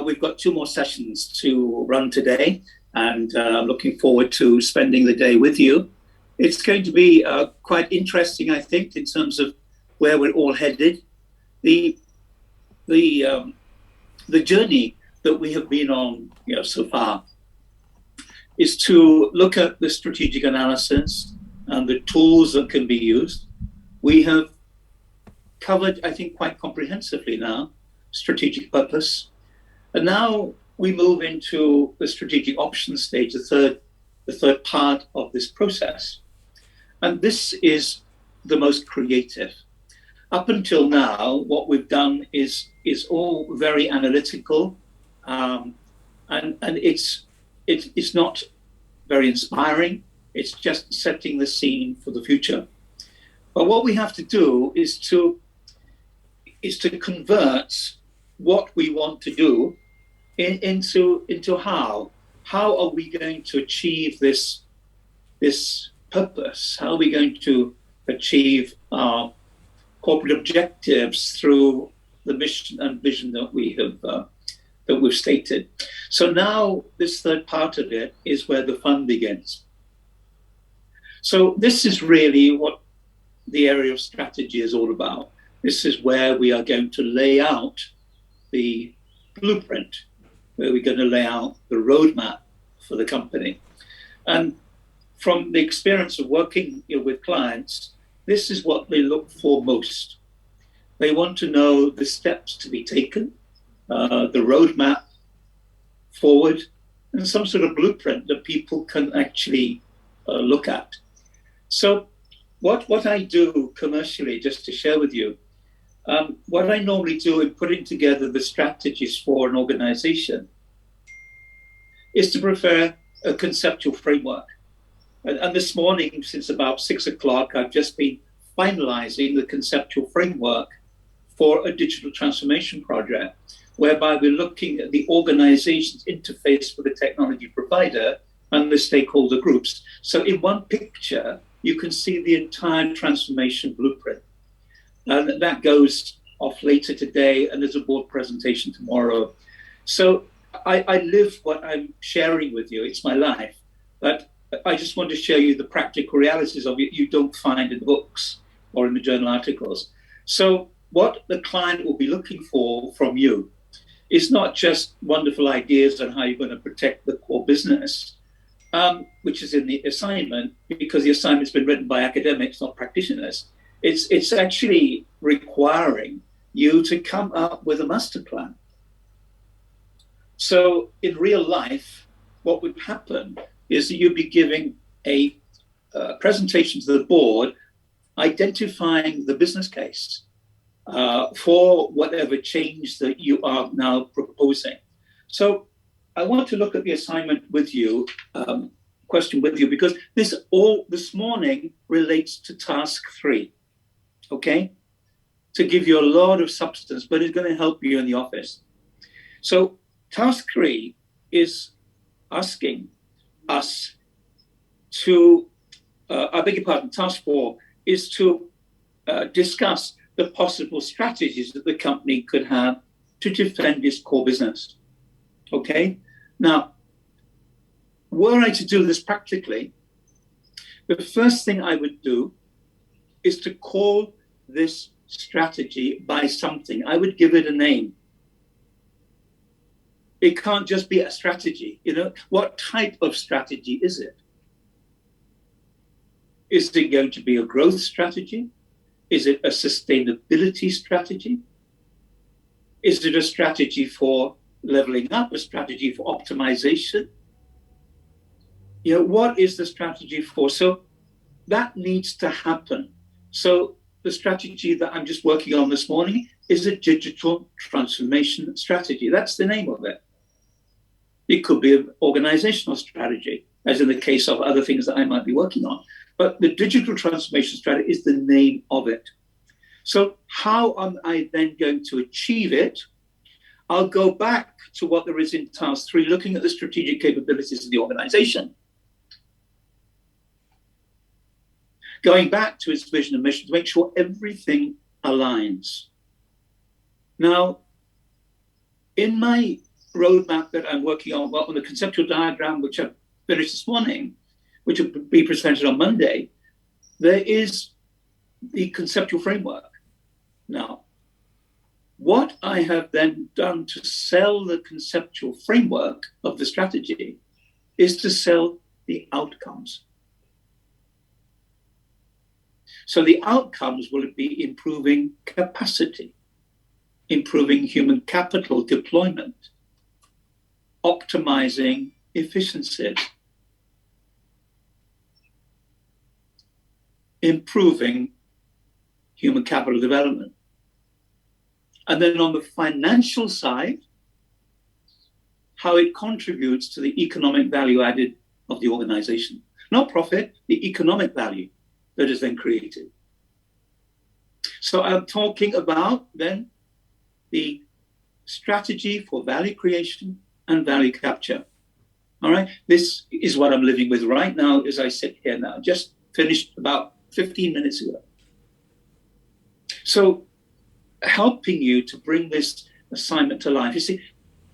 we've got 2 more sessions to run today, and I'm looking forward to spending the day with you. It's going to be quite interesting, I think, in terms of where we're all headed. The journey that we have been on, so far, is to look at the strategic analysis and the tools that can be used. We have covered, I think, quite comprehensively now, strategic purpose. And now we move into the strategic options stage, the third part of this process. And this is the most creative. Up until now, what we've done is all very analytical, and it's not very inspiring. It's just setting the scene for the future. But what we have to do is to convert what we want to do into how. How are we going to achieve this purpose? How are we going to achieve our corporate objectives through the mission and vision that we've stated? So now this third part of it is where the fun begins. So this is really what the area of strategy is all about. This is where we are going to lay out the blueprint, where we're going to lay out the roadmap for the company. And from the experience of working with clients, this is what they look for most. They want to know the steps to be taken, the roadmap forward, and some sort of blueprint that people can actually look at. So what I do commercially, just to share with you, what I normally do in putting together the strategies for an organization is to prepare a conceptual framework. And this morning, since about 6 o'clock, I've just been finalizing the conceptual framework for a digital transformation project, whereby we're looking at the organization's interface with the technology provider and the stakeholder groups. So in one picture, you can see the entire transformation blueprint. And that goes off later today, and there's a board presentation tomorrow. So I live what I'm sharing with you. It's my life. But I just want to show you the practical realities of it you don't find in the books or in the journal articles. So what the client will be looking for from you is not just wonderful ideas on how you're going to protect the core business, which is in the assignment, because the assignment's been written by academics, not practitioners. It's actually requiring you to come up with a master plan. So in real life, what would happen is that you'd be giving a presentation to the board identifying the business case for whatever change that you are now proposing. So I want to look at the assignment with you, question with you, because this morning relates to task 3, okay? To give you a lot of substance, but it's going to help you in the office. So task 3 is asking us to, I beg your pardon, task 4 is to discuss the possible strategies that the company could have to defend its core business. Okay? Now, were I to do this practically, the first thing I would do is to call this strategy by something. I would give it a name. It can't just be a strategy. What type of strategy is it? Is it going to be a growth strategy? Is it a sustainability strategy? Is it a strategy for leveling up, a strategy for optimization? What is the strategy for? So that needs to happen. So the strategy that I'm just working on this morning is a digital transformation strategy. That's the name of it. It could be an organizational strategy, as in the case of other things that I might be working on. But the digital transformation strategy is the name of it. So how am I then going to achieve it? I'll go back to what there is in task 3, looking at the strategic capabilities of the organization. Going back to its vision and mission to make sure everything aligns. Now, in my roadmap that I'm working on, well, on the conceptual diagram, which I finished this morning, which will be presented on Monday, there is the conceptual framework. Now, what I have then done to sell the conceptual framework of the strategy is to sell the outcomes. So the outcomes will be improving capacity, improving human capital deployment, optimizing efficiencies, improving human capital development. And then on the financial side, how it contributes to the economic value added of the organization. Not profit, the economic value that is then created. So I'm talking about then the strategy for value creation and value capture. All right, this is what I'm living with right now as I sit here now, just finished about 15 minutes ago. So helping you to bring this assignment to life. You see,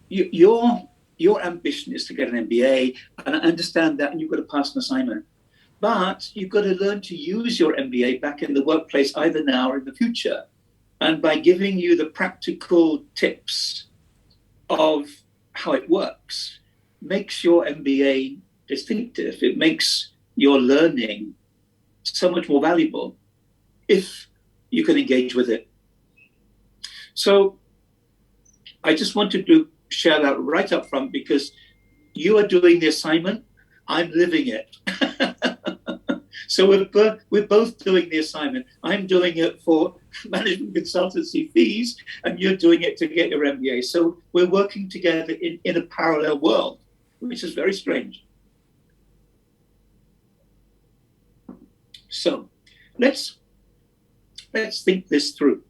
your ambition is to get an MBA, and I understand that, and you've got to pass an assignment. But you've got to learn to use your MBA back in the workplace, either now or in the future. And by giving you the practical tips of how it works, makes your MBA distinctive. It makes your learning so much more valuable if you can engage with it. So I just wanted to share that right up front, because you are doing the assignment, I'm living it. So we're both doing the assignment. I'm doing it for management consultancy fees, and you're doing it to get your MBA. So we're working together in a parallel world, which is very strange. So let's think this through.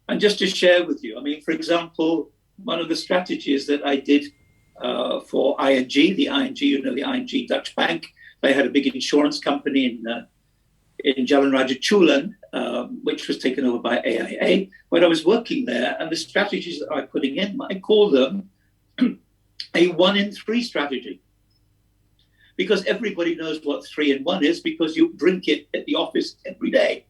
And just to share with you, I mean, for example, one of the strategies that I did for ING, the ING, you know, the ING Dutch bank, they had a big insurance company in Jalan Raja Chulan, which was taken over by AIA. When I was working there, and the strategies that I'm putting in, I call them a 1 in 3 strategy. Because everybody knows what 3 in 1 is, because you drink it at the office every day.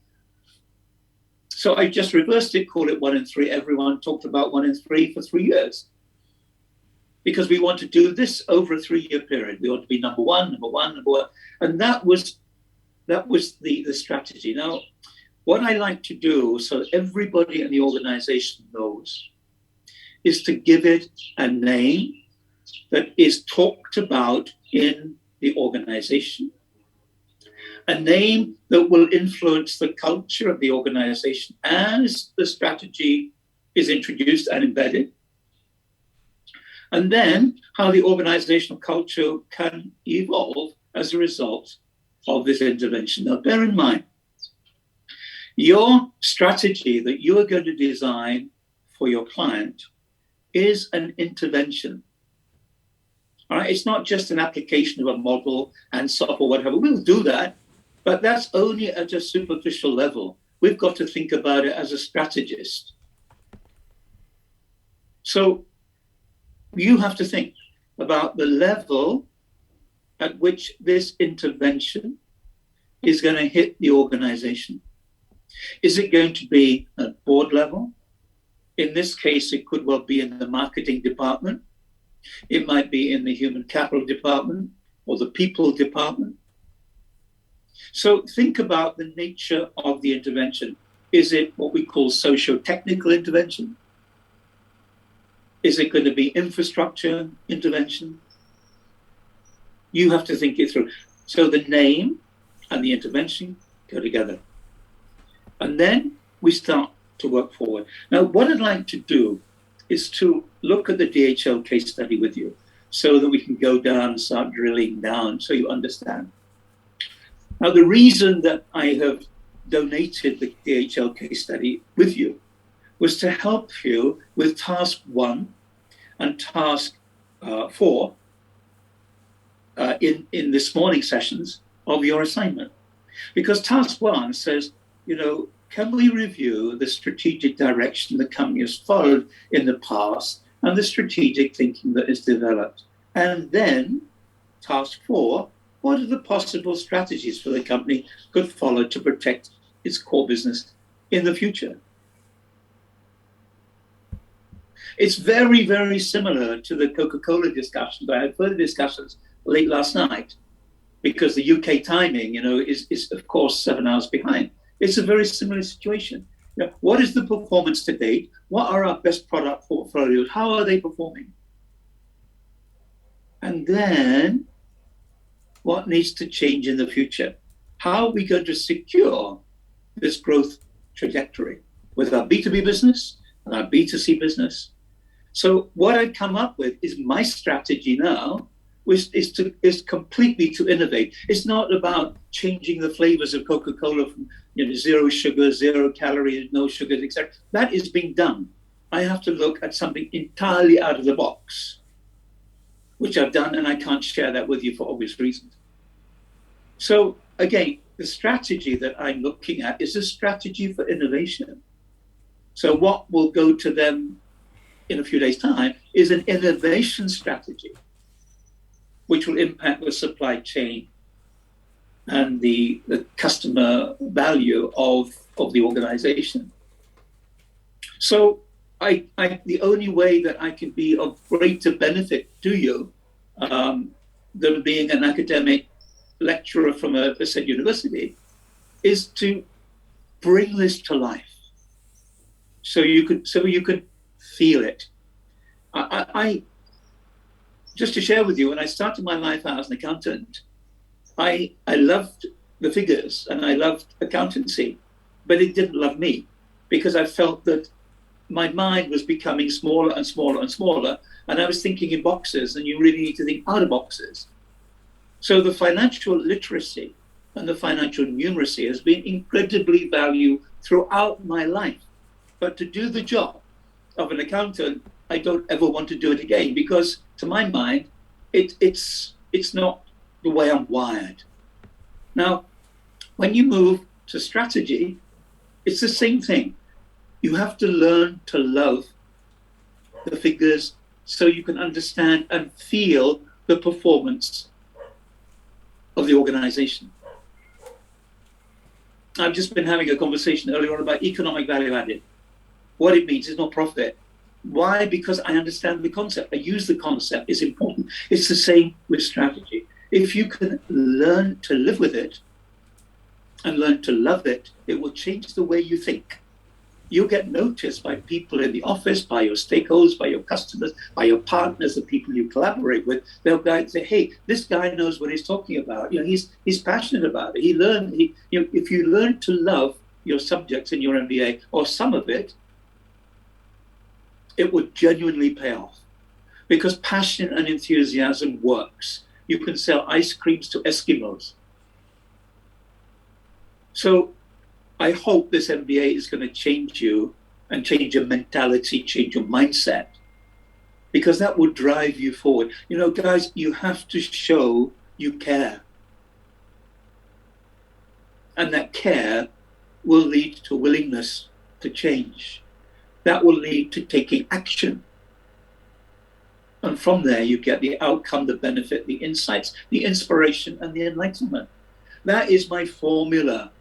So I just reversed it, called it 1 in 3. Everyone talked about 1 in 3 for 3 years. Because we want to do this over a 3-year period. We want to be number one. And that was the strategy. Now, what I like to do, so everybody in the organization knows, is to give it a name that is talked about in the organization, a name that will influence the culture of the organization as the strategy is introduced and embedded, and then how the organizational culture can evolve as a result of this intervention. Now, bear in mind, your strategy that you are going to design for your client is an intervention. All right? It's not just an application of a model and software, whatever. We'll do that, but that's only at a superficial level. We've got to think about it as a strategist. So you have to think about the level at which this intervention is going to hit the organization. Is it going to be at board level? In this case, it could well be in the marketing department. It might be in the human capital department or the people department. So think about the nature of the intervention. Is it what we call socio-technical intervention? Is it going to be infrastructure intervention? You have to think it through. So the name and the intervention go together. And then we start to work forward. Now, what I'd like to do is to look at the DHL case study with you so that we can go down and start drilling down so you understand. Now, the reason that I have donated the DHL case study with you was to help you with task 1 and task 4 in this morning sessions of your assignment. Because task 1 says, can we review the strategic direction the company has followed in the past and the strategic thinking that is developed. And then task 4, what are the possible strategies for the company could follow to protect its core business in the future? It's very, very similar to the Coca-Cola discussions. I had further discussions late last night because the UK timing, is of course 7 hours behind. It's a very similar situation. What is the performance to date? What are our best product portfolios? How are they performing? And then what needs to change in the future? How are we going to secure this growth trajectory with our B2B business and our B2C business? So what I've come up with is my strategy now is completely to innovate. It's not about changing the flavors of Coca-Cola from 0 sugar, 0 calories, no sugars, etc. That is being done. I have to look at something entirely out of the box, which I've done, and I can't share that with you for obvious reasons. So again, the strategy that I'm looking at is a strategy for innovation. So what will go to them in a few days' time is an innovation strategy, which will impact the supply chain and the customer value of the organization. So the only way that I can be of greater benefit to you than being an academic lecturer from a said university is to bring this to life, so you could feel it. I just to share with you, when I started my life out as an accountant, I loved the figures and I loved accountancy, but it didn't love me because I felt that my mind was becoming smaller and smaller and smaller, and I was thinking in boxes, and you really need to think out of boxes. So the financial literacy and the financial numeracy has been incredibly valued throughout my life. But to do the job of an accountant, I don't ever want to do it again, because to my mind, it's not the way I'm wired. Now, when you move to strategy, it's the same thing. You have to learn to love the figures so you can understand and feel the performance of the organization. I've just been having a conversation earlier on about economic value added. What it means is not profit. Why? Because I understand the concept. I use the concept. It's important. It's the same with strategy. If you can learn to live with it and learn to love it, it will change the way you think. You'll get noticed by people in the office, by your stakeholders, by your customers, by your partners, the people you collaborate with. They'll say, "Hey, this guy knows what he's talking about. He's passionate about it. If you learn to love your subjects in your MBA or some of it, it would genuinely pay off, because passion and enthusiasm works. You can sell ice creams to Eskimos." So I hope this MBA is going to change you and change your mentality, change your mindset, because that will drive you forward. Guys, you have to show you care. And that care will lead to willingness to change. That will lead to taking action. And from there, you get the outcome, the benefit, the insights, the inspiration, and the enlightenment. That is my formula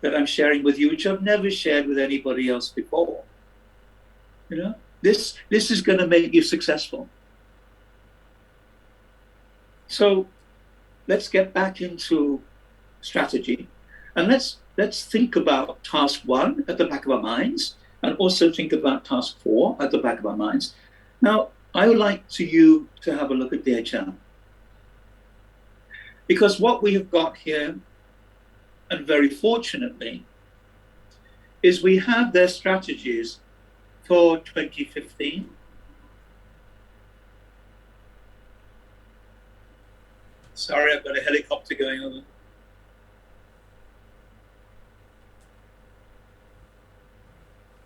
that I'm sharing with you, which I've never shared with anybody else before. This is going to make you successful. So let's get back into strategy, and let's think about task 1 at the back of our minds, and also think about task 4 at the back of our minds. Now, I would like you to have a look at DHL, because what we have got here, and very fortunately, is we have their strategies for 2015. Sorry, I've got a helicopter going over.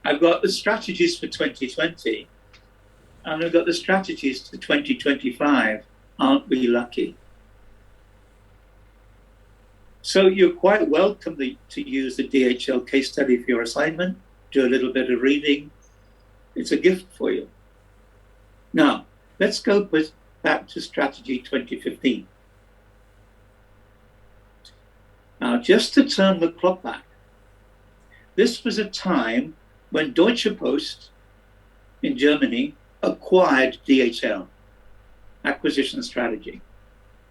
I've got the strategies for 2020, and I've got the strategies for 2025. Aren't we lucky? So you're quite welcome to use the DHL case study for your assignment, do a little bit of reading. It's a gift for you. Now, let's go back to Strategy 2015. Now, just to turn the clock back, this was a time when Deutsche Post in Germany acquired DHL, acquisition strategy.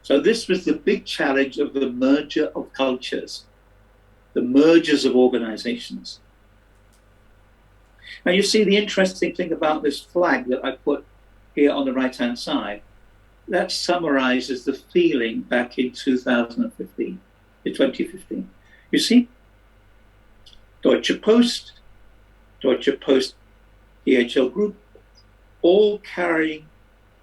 So this was the big challenge of the merger of cultures, the mergers of organizations. Now you see the interesting thing about this flag that I put here on the right-hand side, that summarizes the feeling back in 2015, 2015. You see, Deutsche Post, DHL Group, all carrying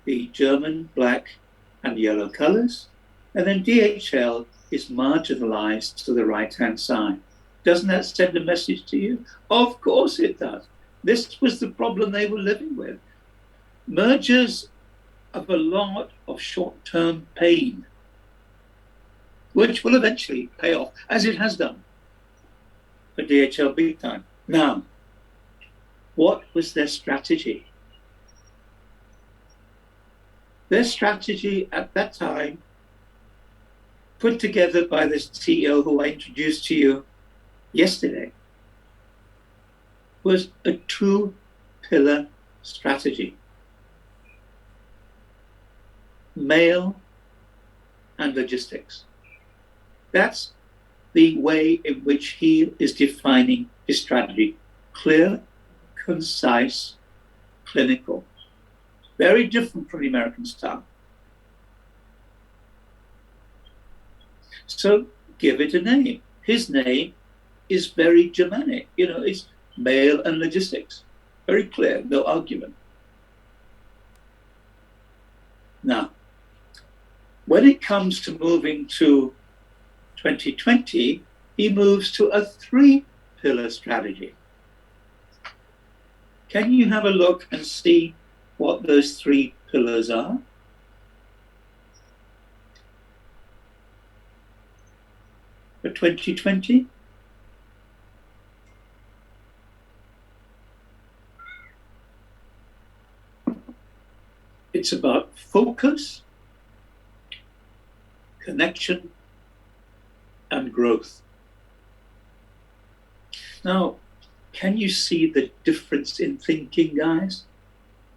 the German black and yellow colors, and then DHL is marginalized to the right-hand side. Doesn't that send a message to you? Of course it does. This was the problem they were living with. Mergers of a lot of short-term pain, which will eventually pay off, as it has done for DHL big time. Now, what was their strategy? Their strategy at that time, put together by this CEO who I introduced to you yesterday, was a two-pillar strategy. Mail and logistics. That's the way in which he is defining his strategy. Clear, concise, clinical. Very different from the American style. So give it a name. His name is very Germanic. You know, it's mail and logistics. Very clear, no argument. Now, when it comes to moving to 2020, he moves to a three-pillar strategy. Can you have a look and see what those three pillars are? For 2020? It's about focus, connection, and growth. Now, can you see the difference in thinking, guys?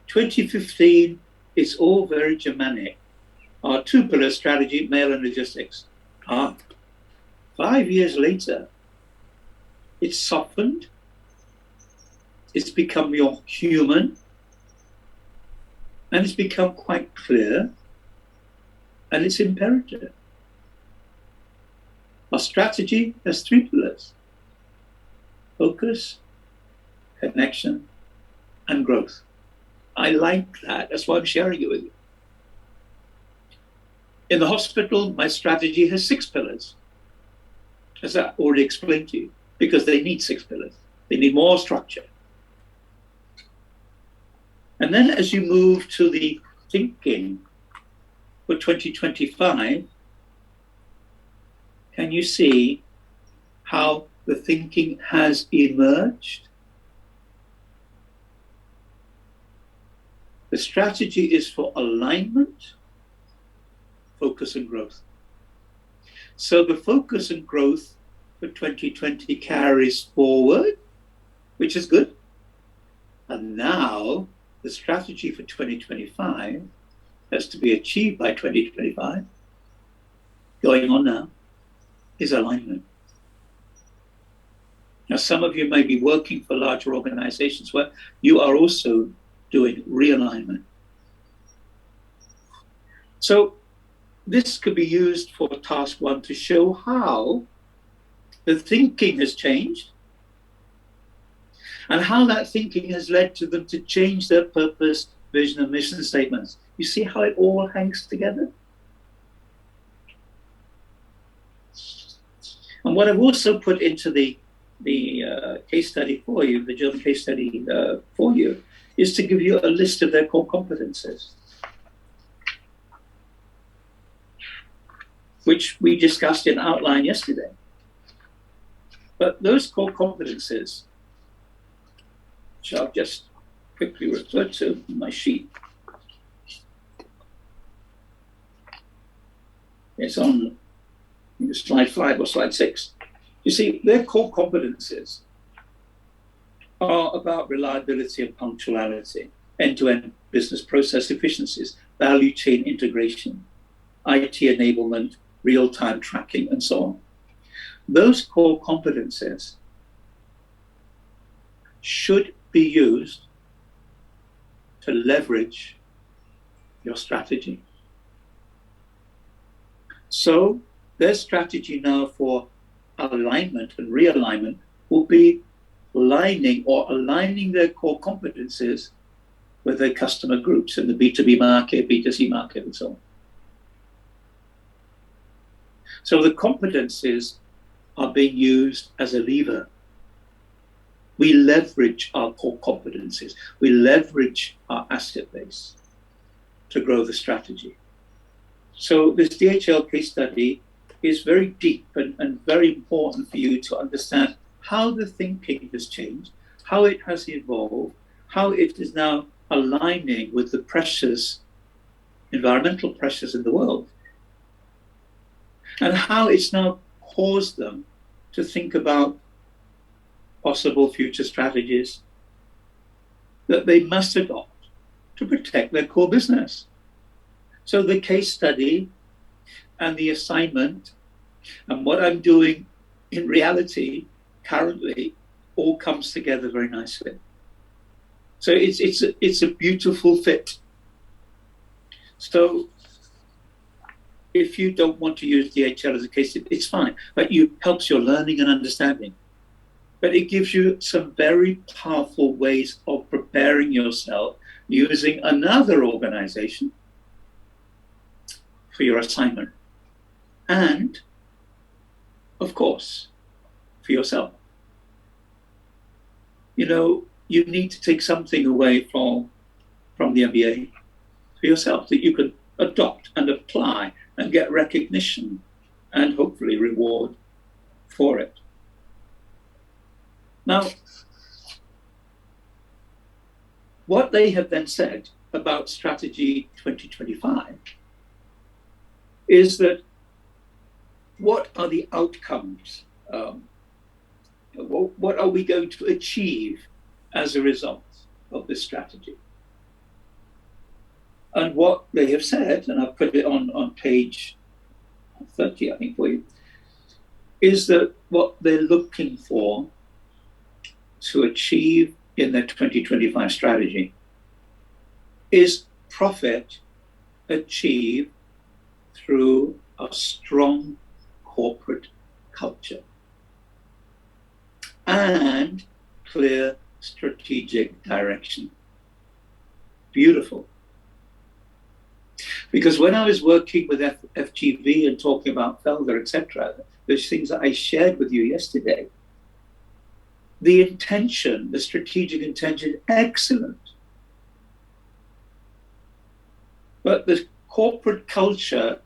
2015 is all very Germanic. Our two-pillar strategy, mail and logistics. 5 years later, it's softened, it's become more human, and it's become quite clear, and it's imperative. Our strategy has three pillars: focus, connection, and growth. I like that. That's why I'm sharing it with you. In the hospital, my strategy has 6 pillars, as I already explained to you, because they need 6 pillars. They need more structure. And then as you move to the thinking for 2025, can you see how the thinking has emerged? The strategy is for alignment, focus, and growth. So the focus and growth for 2020 carries forward, which is good. And now the strategy for 2025 has to be achieved by 2025, going on now, is alignment. Now, some of you may be working for larger organizations where you are also doing realignment. So this could be used for task 1 to show how the thinking has changed and how that thinking has led to them to change their purpose, vision, and mission statements. You see how it all hangs together? And what I've also put into the case study for you, the German case study for you, is to give you a list of their core competences, which we discussed in outline yesterday. But those core competences, which I'll just quickly refer to in my sheet, It's on slide 5 or slide 6. You see, their core competencies are about reliability and punctuality, end-to-end business process efficiencies, value chain integration, IT enablement, real-time tracking, and so on. Those core competencies should be used to leverage your strategy. So their strategy now for alignment and realignment will be aligning their core competencies with their customer groups in the B2B market, B2C market, and so on. So the competencies are being used as a lever. We leverage our core competencies. We leverage our asset base to grow the strategy. So this DHL case study is very deep and very important for you to understand how the thinking has changed, how it has evolved, how it is now aligning with the pressures, environmental pressures in the world, and how it's now caused them to think about possible future strategies that they must adopt to protect their core business. So the case study and the assignment and what I'm doing in reality currently all comes together very nicely. So it's a beautiful fit. So if you don't want to use DHL as a case, it's fine, but it helps your learning and understanding. But it gives you some very powerful ways of preparing yourself using another organization for your assignment. And, of course, for yourself. You know, you need to take something away from the MBA for yourself that you can adopt and apply and get recognition and hopefully reward for it. Now, what they have then said about Strategy 2025 is that what are the outcomes? What are we going to achieve as a result of this strategy? And what they have said, and I've put it on page 30, I think, for you, is that what they're looking for to achieve in their 2025 strategy is profit achieved through a strong corporate culture and clear strategic direction. Beautiful. Because when I was working with FGV and talking about Felder, etc., those things that I shared with you yesterday, the intention, the strategic intention, excellent. But the corporate culture,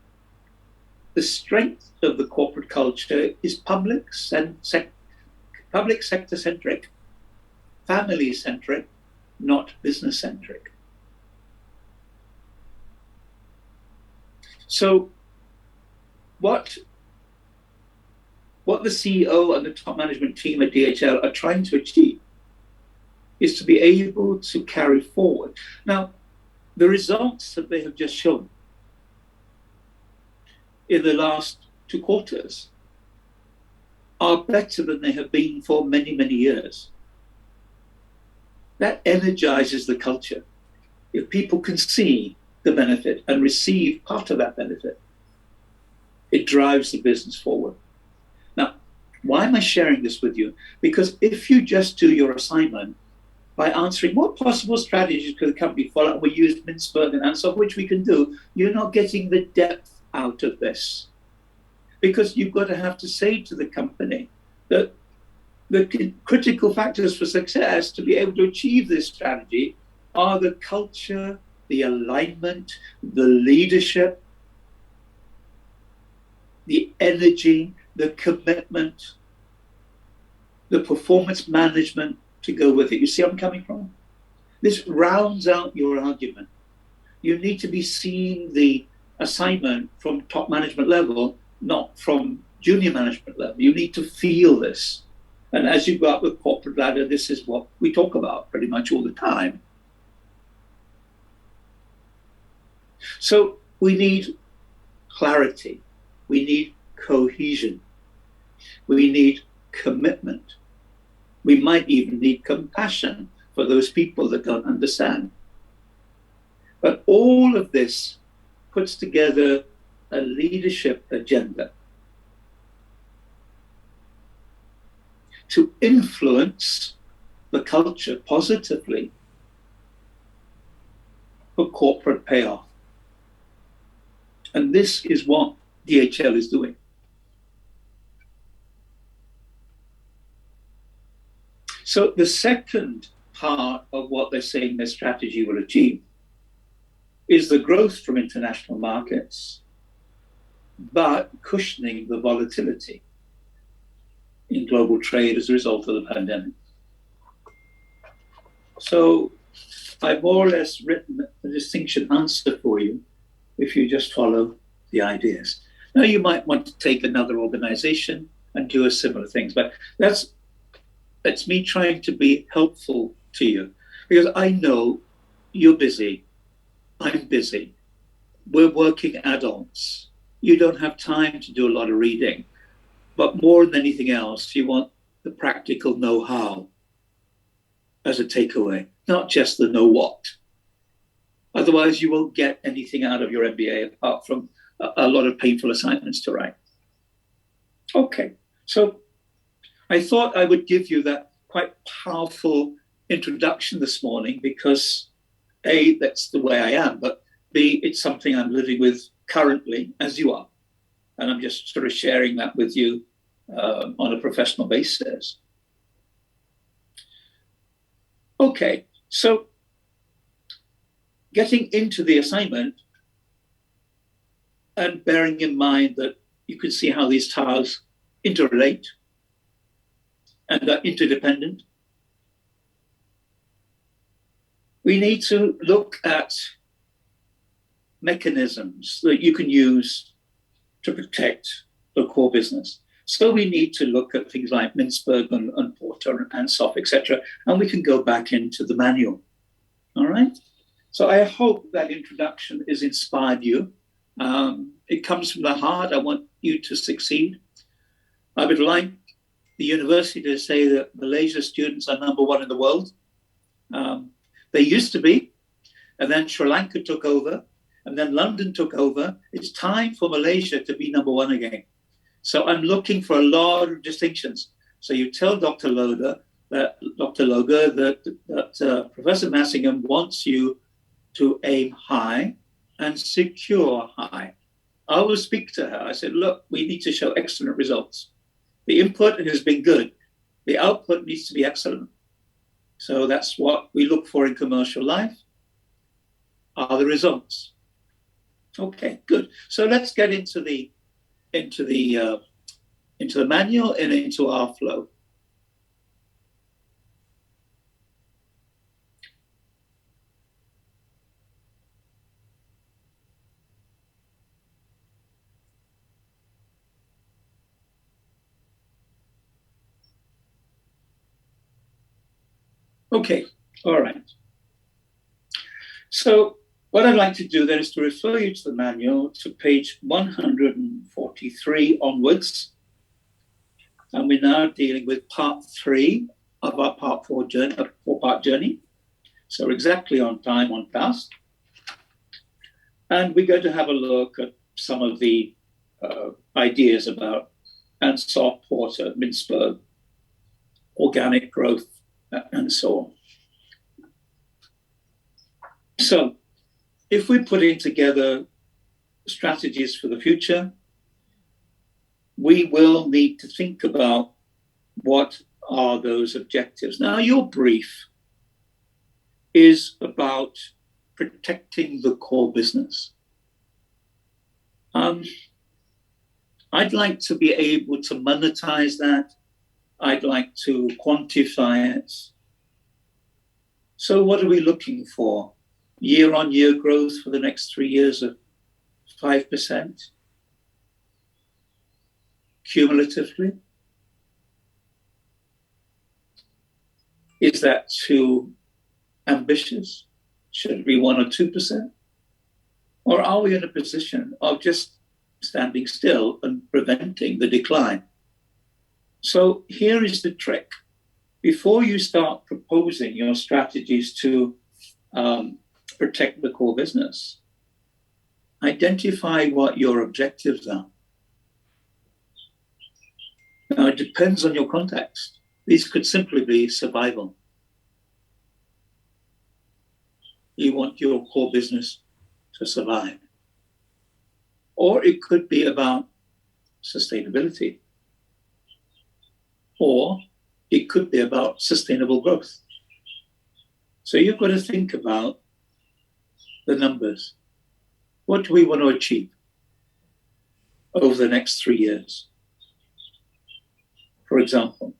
the strength of the corporate culture is public sector-centric, family-centric, not business-centric. So what the CEO and the top management team at DHL are trying to achieve is to be able to carry forward. Now, the results that they have just shown in the last 2 quarters are better than they have been for many, many years. That energizes the culture. If people can see the benefit and receive part of that benefit, it drives the business forward. Now, why am I sharing this with you? Because if you just do your assignment by answering what possible strategies could the company follow, we use Mintzberg and Ansel, which we can do, you're not getting the depth out of this. Because you've got to have to say to the company that the critical factors for success to be able to achieve this strategy are the culture, the alignment, the leadership, the energy, the commitment, the performance management to go with it. You see where I'm coming from? This rounds out your argument. You need to be seeing the assignment from top management level, not from junior management level. You need to feel this. And as you go up the corporate ladder, this is what we talk about pretty much all the time. So we need clarity. We need cohesion. We need commitment. We might even need compassion for those people that don't understand. But all of this puts together a leadership agenda to influence the culture positively for corporate payoff. And this is what DHL is doing. So the second part of what they're saying their strategy will achieve is the growth from international markets, but cushioning the volatility in global trade as a result of the pandemic. So I've more or less written a distinction answer for you if you just follow the ideas. Now you might want to take another organization and do a similar things, but that's me trying to be helpful to you, because I know you're busy, I'm busy, we're working adults. You don't have time to do a lot of reading, but more than anything else, you want the practical know-how as a takeaway, not just the know what. Otherwise, you won't get anything out of your MBA apart from a lot of painful assignments to write. Okay, so I thought I would give you that quite powerful introduction this morning because A, that's the way I am, but B, it's something I'm living with currently, as you are. And I'm just sort of sharing that with you on a professional basis. Okay, so getting into the assignment and bearing in mind that you can see how these tiles interrelate and are interdependent. We need to look at mechanisms that you can use to protect the core business. So we need to look at things like Mintzberg and Porter and Ansoff, etc., and we can go back into the manual. All right? So I hope that introduction has inspired you. It comes from the heart. I want you to succeed. I would like the university to say that Malaysia students are #1 in the world. They used to be, and then Sri Lanka took over, and then London took over. It's time for Malaysia to be #1 again. So I'm looking for a lot of distinctions. So you tell Dr. Loga that Professor Massingham wants you to aim high and secure high. I will speak to her. I said, look, we need to show excellent results. The input has been good. The output needs to be excellent. So that's what we look for in commercial life, are the results. Okay, good. So let's get into the manual and into our flow. Okay, all right. So what I'd like to do then is to refer you to the manual to page 143 onwards. And we're now dealing with part 3 of our part 4 journey, a 4-part journey. So we're exactly on time, on task. And we're going to have a look at some of the ideas about Ansoff, Porter, Mintzberg, organic growth, and so on. So if we're putting together strategies for the future, we will need to think about what are those objectives. Now, your brief is about protecting the core business. I'd like to be able to monetize that. I'd like to quantify it. So what are we looking for? Year-on-year growth for the next 3 years of 5% cumulatively? Is that too ambitious? Should it be 1 or 2%? Or are we in a position of just standing still and preventing the decline? So here is the trick. Before you start proposing your strategies to protect the core business, identify what your objectives are. Now, it depends on your context. These could simply be survival. You want your core business to survive. Or it could be about sustainability. Or it could be about sustainable growth. So you've got to think about the numbers. What do we want to achieve over the next 3 years, for example?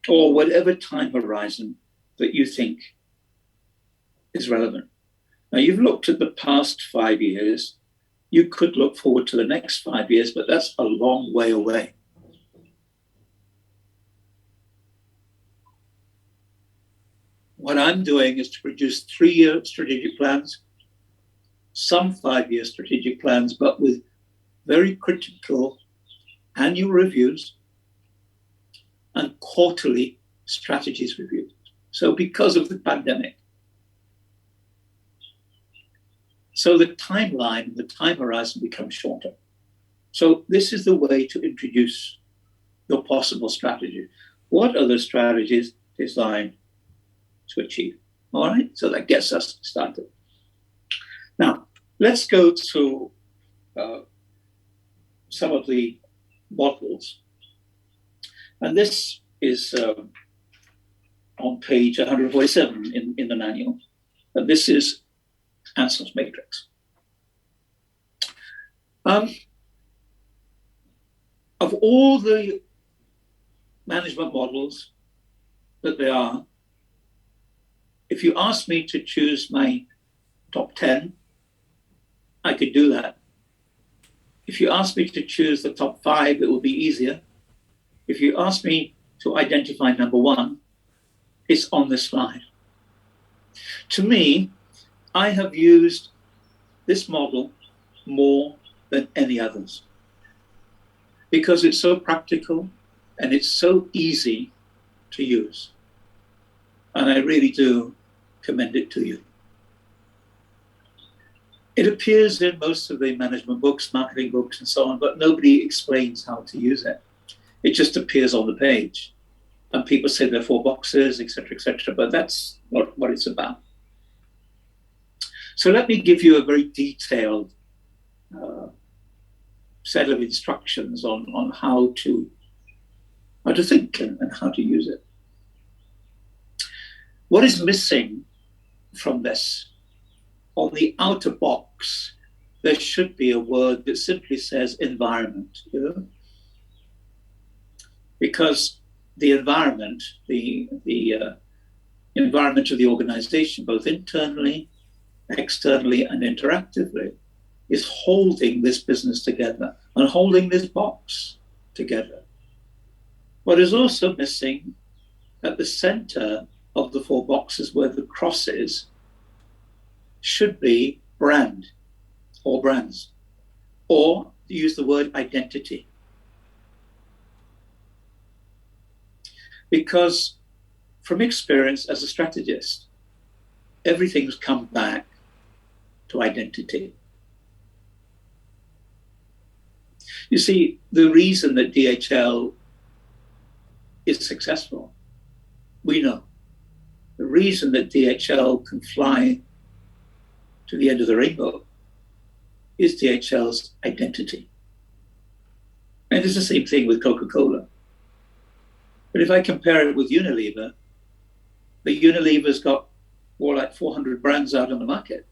Or whatever time horizon that you think is relevant. Now, you've looked at the past 5 years. You could look forward to the next 5 years, but that's a long way away. What I'm doing is to produce 3-year strategic plans, some 5-year strategic plans, but with very critical annual reviews and quarterly strategies reviews. So because of the pandemic. So the timeline, the time horizon becomes shorter. So this is the way to introduce your possible strategy. What are the strategies designed to achieve? All right, so that gets us started. Now, let's go to some of the models. And this is on page 147 in the manual. And this is Ansell's matrix. Of all the management models that there are, if you ask me to choose my top 10, I could do that. If you ask me to choose the top 5, it will be easier. If you ask me to identify number 1, it's on this slide. To me, I have used this model more than any others because it's so practical and it's so easy to use. And I really do commend it to you. It appears in most of the management books, marketing books, and so on, but nobody explains how to use it. It just appears on the page. And people say there are 4 boxes, etc., but that's not what it's about. So let me give you a very detailed set of instructions on how to think and how to use it. What is missing from this? On the outer box, there should be a word that simply says environment, because the environment, the environment of the organization, both internally, externally, and interactively, is holding this business together and holding this box together. What is also missing at the center of the 4 boxes where the cross is should be brand or brands, or use the word identity. Because from experience as a strategist, everything's come back to identity. You see, the reason that DHL is successful, we know. The reason that DHL can fly to the end of the rainbow is DHL's identity. And it's the same thing with Coca-Cola. But if I compare it with Unilever, the Unilever's got more like 400 brands out on the market,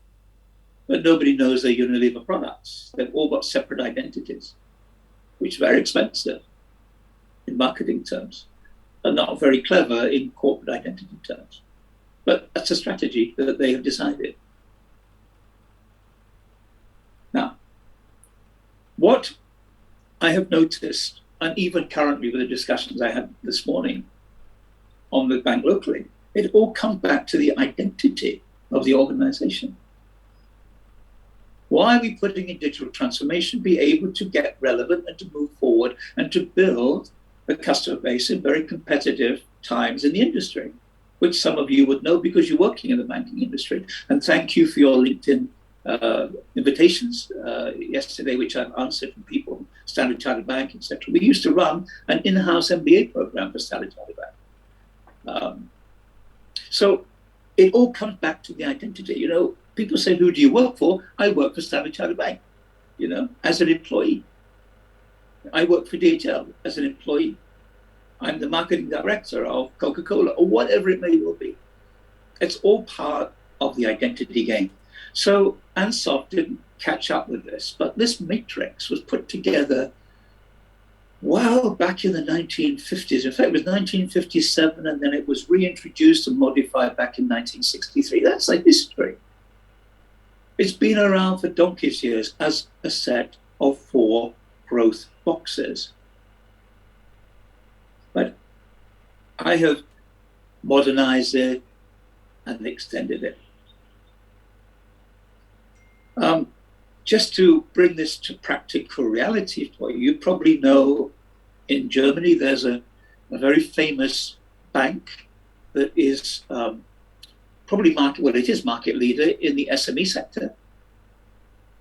but nobody knows their Unilever products. They've all got separate identities, which is very expensive in marketing terms and not very clever in corporate identity terms. But that's a strategy that they have decided. Now, What I have noticed, and even currently with the discussions I had this morning on the bank locally, it all comes back to the identity of the organization. Why are we putting in digital transformation? Be able to get relevant and to move forward and to build a customer base in very competitive times in the industry, which some of you would know because you're working in the banking industry. And thank you for your LinkedIn invitations yesterday, which I've answered from people, Standard Chartered Bank, etc. We used to run an in-house MBA program for Standard Chartered Bank. So it all comes back to the identity. You know, people say, who do you work for? I work for Standard Chartered Bank, you know, as an employee. I work for DHL as an employee. I'm the marketing director of Coca-Cola or whatever it may well be. It's all part of the identity game. So Ansoff didn't catch up with this, but this matrix was put together well back in the 1950s. In fact, it was 1957, and then it was reintroduced and modified back in 1963. That's like history. It's been around for donkey's years as a set of 4 growth boxes. But I have modernized it and extended it. Just to bring this to practical reality for you, you probably know in Germany there's a very famous bank that is probably it is market leader in the SME sector,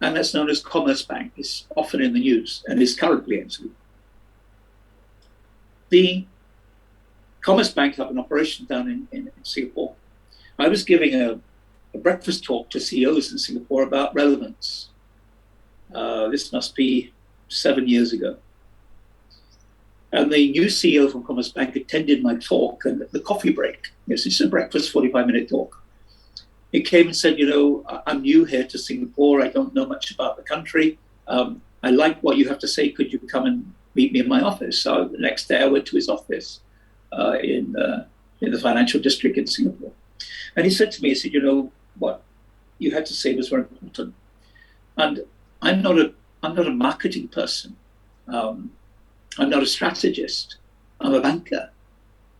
and that's known as Commerzbank. It's often in the news and is currently actually. The Commerzbank have an operation down in Singapore. I was giving a breakfast talk to CEOs in Singapore about relevance. This must be 7 years ago. And the new CEO from Commerzbank attended my talk and the coffee break. Yes, it's a breakfast 45-minute talk. He came and said, you know, I'm new here to Singapore. I don't know much about the country. I like what you have to say. Could you come and meet me in my office? So the next day I went to his office in the financial district in Singapore. And he said to me, he said, you know, what you had to say was very important. And I'm not a marketing person. I'm not a strategist. I'm a banker.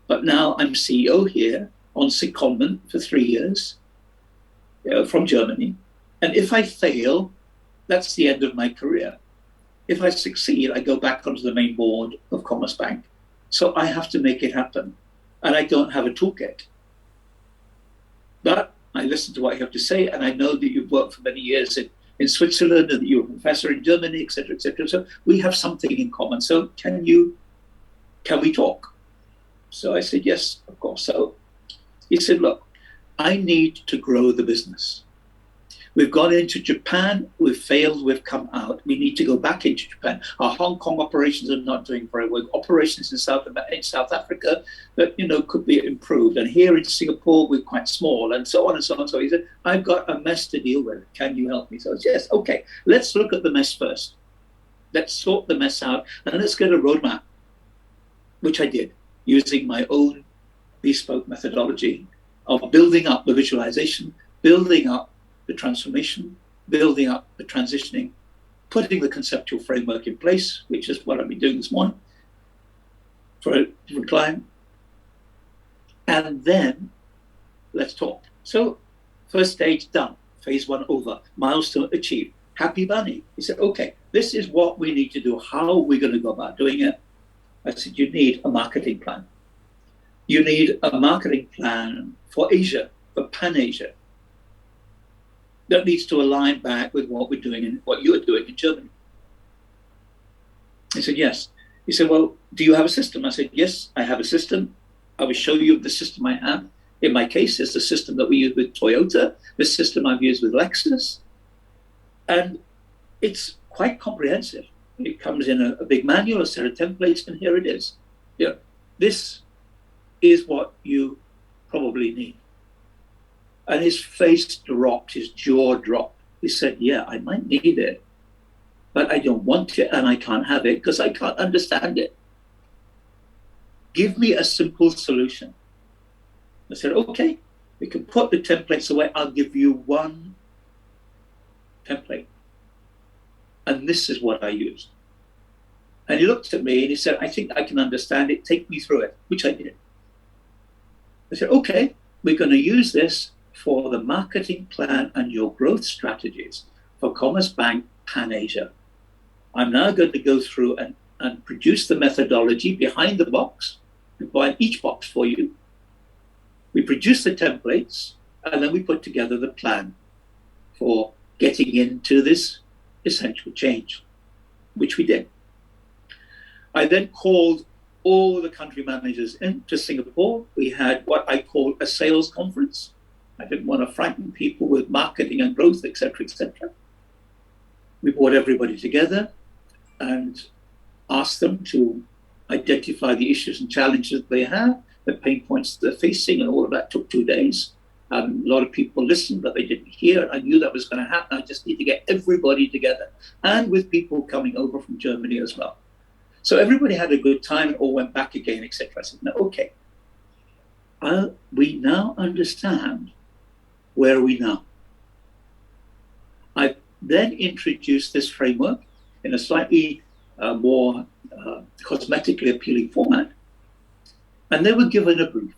But now I'm CEO here on secondment for 3 years from Germany. And if I fail, that's the end of my career. If I succeed, I go back onto the main board of Commerzbank. So I have to make it happen. And I don't have a toolkit. But I listen to what you have to say, and I know that you've worked for many years in Switzerland and that you're a professor in Germany, et cetera, et cetera. So we have something in common. So can we talk? So I said, yes, of course. So he said, look, I need to grow the business. We've gone into Japan, we've failed, we've come out. We need to go back into Japan. Our Hong Kong operations are not doing very well. Operations in South Africa that, you know, could be improved. And here in Singapore, we're quite small, and so on and so on. So he said, I've got a mess to deal with. Can you help me? So I said, yes, okay, let's look at the mess first. Let's sort the mess out, and let's get a roadmap, which I did, using my own bespoke methodology of building up the visualization, building up the transformation, building up the transitioning, putting the conceptual framework in place, which is what I've been doing this morning for a different client. And then let's talk. So first stage done, phase 1 over, milestone achieved, happy bunny. He said, okay, this is what we need to do. How are we going to go about doing it? I said, you need a marketing plan. You need a marketing plan for Asia, for Pan-Asia. That needs to align back with what we're doing and what you're doing in Germany. He said, yes. He said, well, do you have a system? I said, yes, I have a system. I will show you the system I have. In my case, it's the system that we use with Toyota, the system I've used with Lexus. And it's quite comprehensive. It comes in a big manual, a set of templates, and here it is. You know, this is what you probably need. And his face dropped, his jaw dropped. He said, yeah, I might need it, but I don't want it and I can't have it because I can't understand it. Give me a simple solution. I said, okay, we can put the templates away. I'll give you one template. and this is what I used. And he looked at me and he said, I think I can understand it. Take me through it, which I did. I said, okay, we're going to use this for the marketing plan and your growth strategies for Commerce Bank Pan Asia. I'm now going to go through and produce the methodology behind the box, behind each box for you. We produce the templates, and then we put together the plan for getting into this essential change, which we did. I then called all the country managers into Singapore. We had what I call a sales conference. I didn't want to frighten people with marketing and growth, etc., etc. We brought everybody together and asked them to identify the issues and challenges they have, the pain points they're facing, and all of that took 2 days. A lot of people listened, but they didn't hear. I knew that was going to happen. I just need to get everybody together, and with people coming over from Germany as well. So everybody had a good time and all went back again, etc. I said, no, okay. We now understand where are we now. I then introduced this framework in a slightly more cosmetically appealing format. And they were given a brief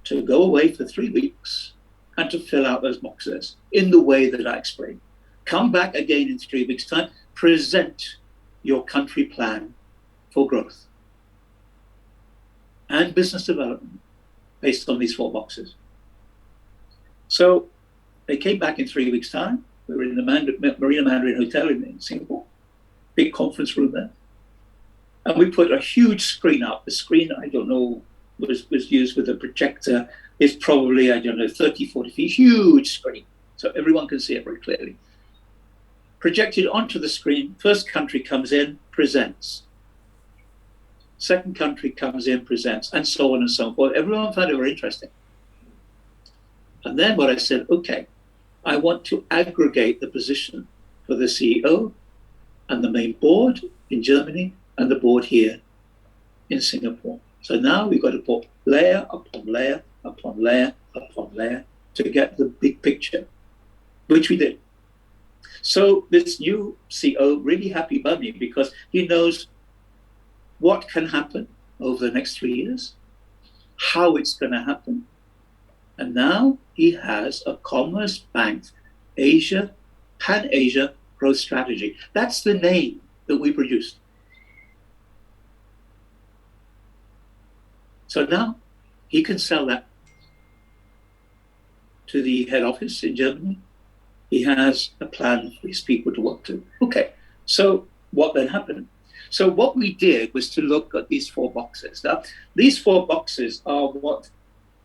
to go away for 3 weeks and to fill out those boxes in the way that I explained. Come back again in 3 weeks' time, present your country plan for growth and business development based on these 4 boxes. So they came back in 3 weeks' time. We were in the Marina Mandarin Hotel in Singapore, big conference room there. And we put a huge screen up. The screen, I don't know, was used with a projector. It's probably, 30, 40 feet, huge screen. So everyone can see it very clearly. Projected onto the screen, first country comes in, presents. Second country comes in, presents, and so on and so forth. Everyone found it very interesting. And then what I said, okay, I want to aggregate the position for the CEO and the main board in Germany and the board here in Singapore. So now we've got to put layer upon layer upon layer upon layer to get the big picture, which we did. So this new CEO really happy about me because he knows what can happen over the next 3 years, how it's going to happen. And now he has a Commerce Bank Asia, Pan Asia growth strategy. That's the name that we produced. So now he can sell that to the head office in Germany. He has a plan for his people to work to. Okay, so what then happened? So what we did was to look at these 4 boxes. Now, these 4 boxes are what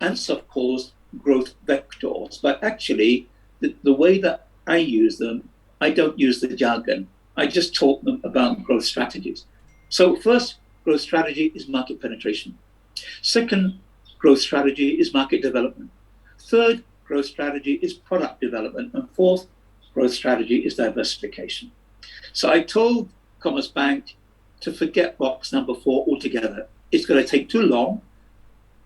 Ansoff calls growth vectors, but actually the way that I use them, I don't use the jargon. I just talk them about growth strategies. So first growth strategy is market penetration. Second growth strategy is market development. Third growth strategy is product development. And fourth growth strategy is diversification. So I told Commerce Bank to forget box number 4 altogether. It's going to take too long.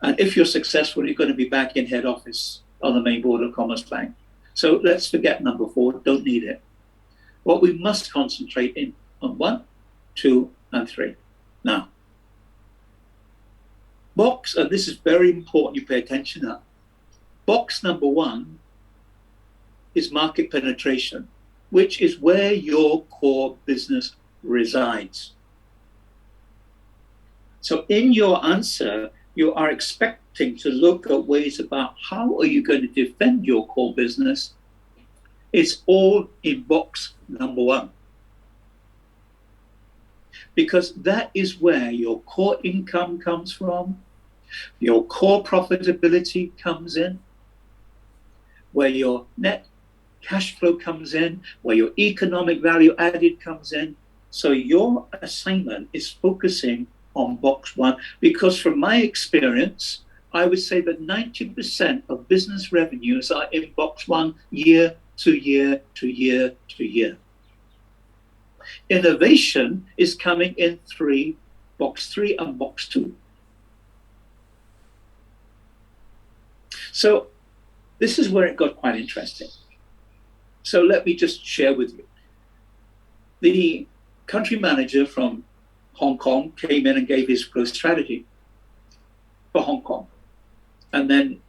And if you're successful, you're going to be back in head office on the main board of Commerce Bank. So let's forget number 4, don't need it. What we must concentrate in on 1, 2, and 3. Now, box, and this is very important, you pay attention to that. Box number 1 is market penetration, which is where your core business resides. So in your answer, you are expecting to look at ways about how are you going to defend your core business. It's all in box number 1. Because that is where your core income comes from, your core profitability comes in, where your net cash flow comes in, where your economic value added comes in. So your assignment is focusing on box 1, because from my experience, I would say that 90% of business revenues are in box 1 year to year to year to year. Innovation is coming in box 3 and box 2. So this is where it got quite interesting. So let me just share with you. The country manager from Hong Kong came in and gave his growth strategy for Hong Kong. And then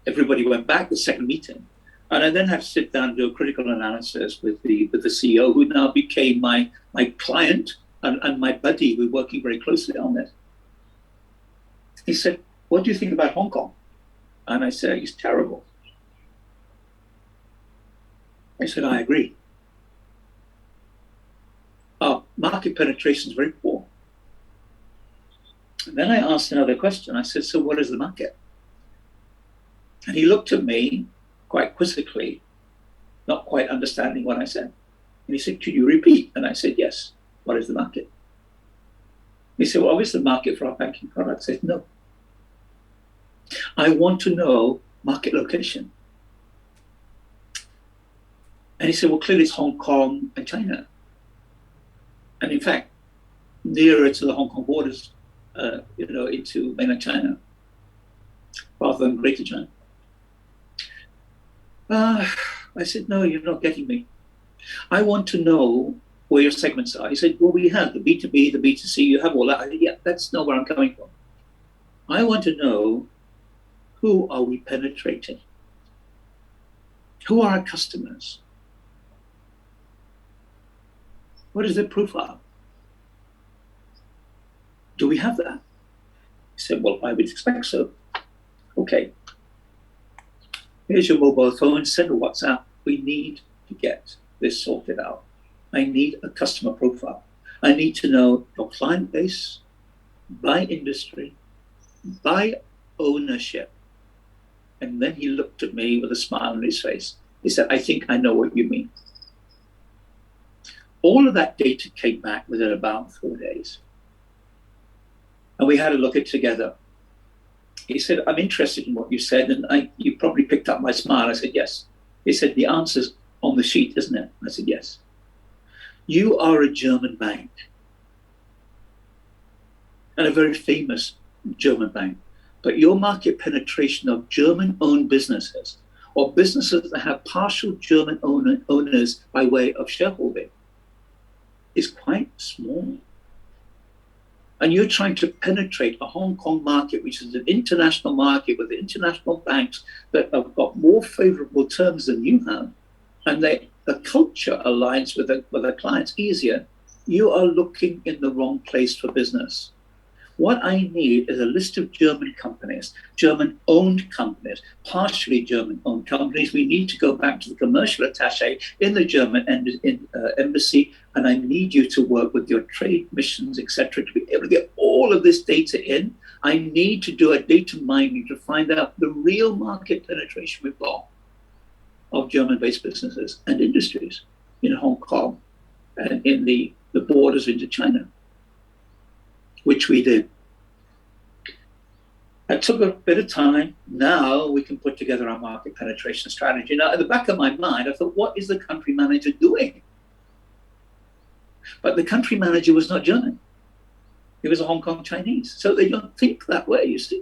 everybody went back the second meeting. And I then had to sit down and do a critical analysis with the CEO, who now became my client and my buddy. We're working very closely on this. He said, "What do you think about Hong Kong?" And I said, "It's terrible." I said, "I agree. Our market penetration is very poor." And then I asked another question. I said, "So what is the market?" And he looked at me quite quizzically, not quite understanding what I said. And he said, "Could you repeat?" And I said, "Yes. What is the market?" He said, "Well, obviously the market for our banking products." I said, "No. I want to know market location." And he said, "Well, clearly it's Hong Kong and China. And in fact, nearer to the Hong Kong borders, into mainland China, rather than Greater China." I said, "No, you're not getting me. I want to know where your segments are." He said, "Well, we have the B2B, the B2C, you have all that." I said, "Yeah, that's not where I'm coming from. I want to know, who are we penetrating? Who are our customers? What is their profile? Do we have that?" He said, "Well, I would expect so." "Okay. Here's your mobile phone, send a WhatsApp. We need to get this sorted out. I need a customer profile. I need to know your client base, by industry, by ownership." And then he looked at me with a smile on his face. He said, "I think I know what you mean." All of that data came back within about 4 days. And we had a look at it together. He said, "I'm interested in what you said, and you probably picked up my smile." I said, "Yes." He said, "The answer's on the sheet, isn't it?" I said, "Yes. You are a German bank, and a very famous German bank, but your market penetration of German-owned businesses, or businesses that have partial German owners by way of shareholding, is quite small. And you're trying to penetrate a Hong Kong market, which is an international market with international banks that have got more favorable terms than you have, and the culture aligns with the clients easier. You are looking in the wrong place for business. What I need is a list of German companies, German-owned companies, partially German-owned companies. We need to go back to the commercial attaché in the German embassy, and I need you to work with your trade missions, etc., to be able to get all of this data in. I need to do a data mining to find out the real market penetration we've got of German-based businesses and industries in Hong Kong and in the borders into China, which we did. It took a bit of time. Now we can put together our market penetration strategy. Now, at the back of my mind, I thought, what is the country manager doing? But the country manager was not German. He was a Hong Kong Chinese. So they don't think that way, you see.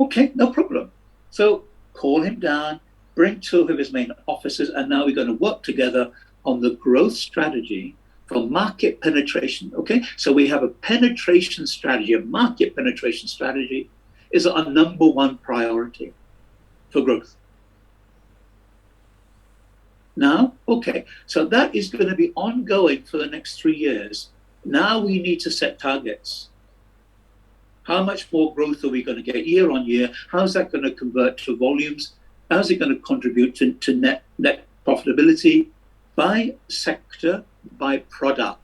Okay, no problem. So call him down, bring 2 of his main officers, and now we're going to work together on the growth strategy for market penetration. Okay, so we have a penetration strategy, a market penetration strategy is our number 1 priority for growth. Now, okay, so that is going to be ongoing for the next 3 years. Now we need to set targets. How much more growth are we going to get year on year? How's that going to convert to volumes? How's it going to contribute to net profitability by sector, by product,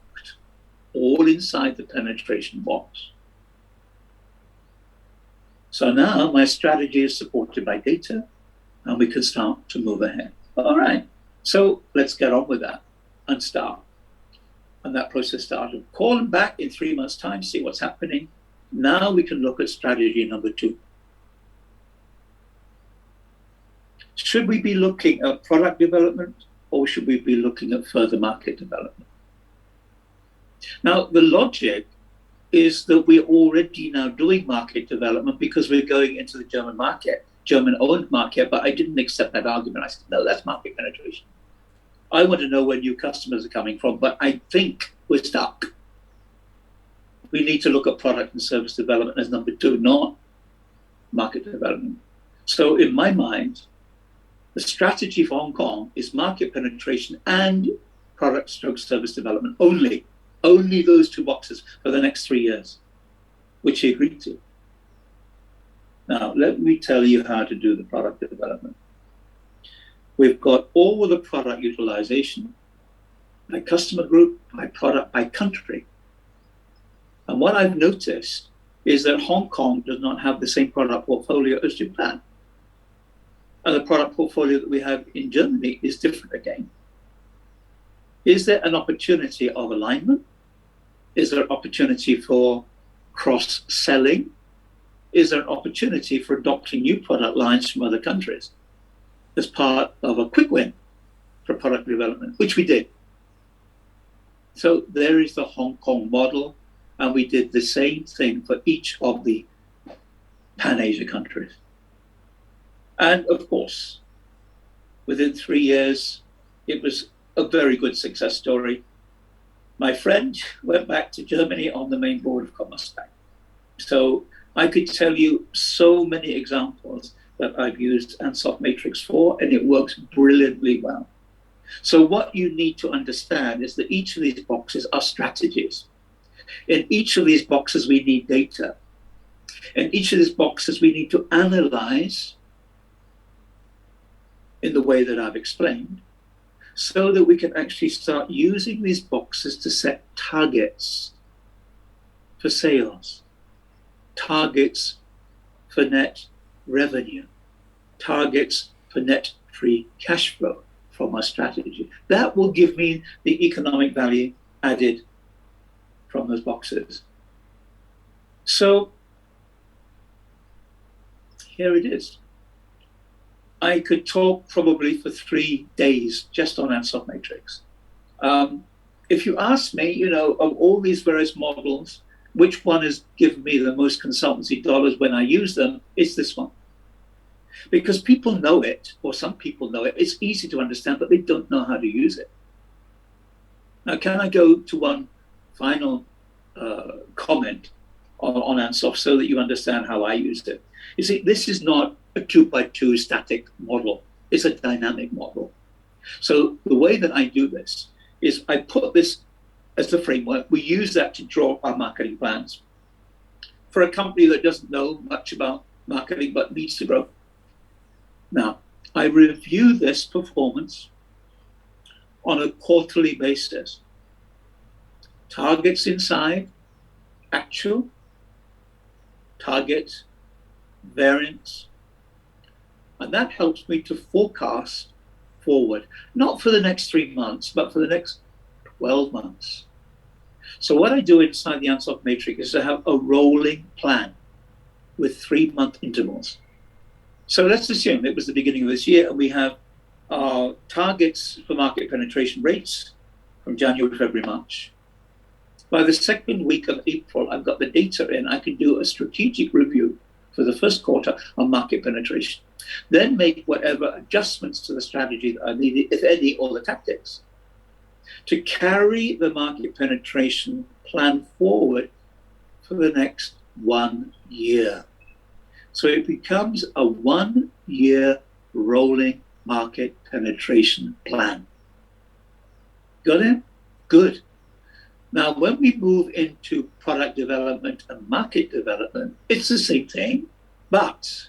all inside the penetration box? So now my strategy is supported by data, and we can start to move ahead. All right, so let's get on with that and start. And that process started. Call them back in 3 months' time, see what's happening. Now we can look at strategy number 2. Should we be looking at product development, or should we be looking at further market development? Now, the logic is that we're already now doing market development because we're going into the German market, German-owned market, but I didn't accept that argument. I said, no, that's market penetration. I want to know where new customers are coming from, but I think we're stuck. We need to look at product and service development as number two, not market development. So in my mind, the strategy for Hong Kong is market penetration and product stroke service development only. Only those two boxes for the next 3 years, which he agreed to. Now, let me tell you how to do the product development. We've got all the product utilization by customer group, by product, by country. And what I've noticed is that Hong Kong does not have the same product portfolio as Japan. And the product portfolio that we have in Germany is different again. Is there an opportunity of alignment? Is there an opportunity for cross-selling? Is there an opportunity for adopting new product lines from other countries as part of a quick win for product development, which we did? So there is the Hong Kong model, and we did the same thing for each of the Pan-Asia countries. And of course, within 3 years, it was a very good success story. My friend went back to Germany on the main board of Commerzbank. So I could tell you so many examples that I've used Ansoff Matrix for, and it works brilliantly well. So what you need to understand is that each of these boxes are strategies. In each of these boxes, we need data. In each of these boxes, we need to analyze in the way that I've explained, so that we can actually start using these boxes to set targets for sales, targets for net revenue, targets for net free cash flow from our strategy. That will give me the economic value added from those boxes. So here it is. I could talk probably for 3 days just on Ansoff Matrix. If you ask me, of all these various models, which one has given me the most consultancy dollars when I use them, it's this one. Because people know it, or some people know it. It's easy to understand, but they don't know how to use it. Now, can I go to one final comment on Ansoff so that you understand how I used it? You see, this is not a 2x2 static model. It's a dynamic model. So the way that I do this is I put this as the framework. We use that to draw our marketing plans. For a company that doesn't know much about marketing but needs to grow. Now, I review this performance on a quarterly basis. Targets inside, actual, target, variance. And that helps me to forecast forward, not for the next 3 months, but for the next 12 months. So what I do inside the Ansoff Matrix is to have a rolling plan with 3-month intervals. So let's assume it was the beginning of this year, and we have our targets for market penetration rates from January, February, March. By the second week of April, I've got the data in. I can do a strategic review for the first quarter on market penetration. Then make whatever adjustments to the strategy that I needed, if any, or the tactics, to carry the market penetration plan forward for the next 1 year. So it becomes a 1-year rolling market penetration plan. Got it? Good. Now, when we move into product development and market development, it's the same thing, but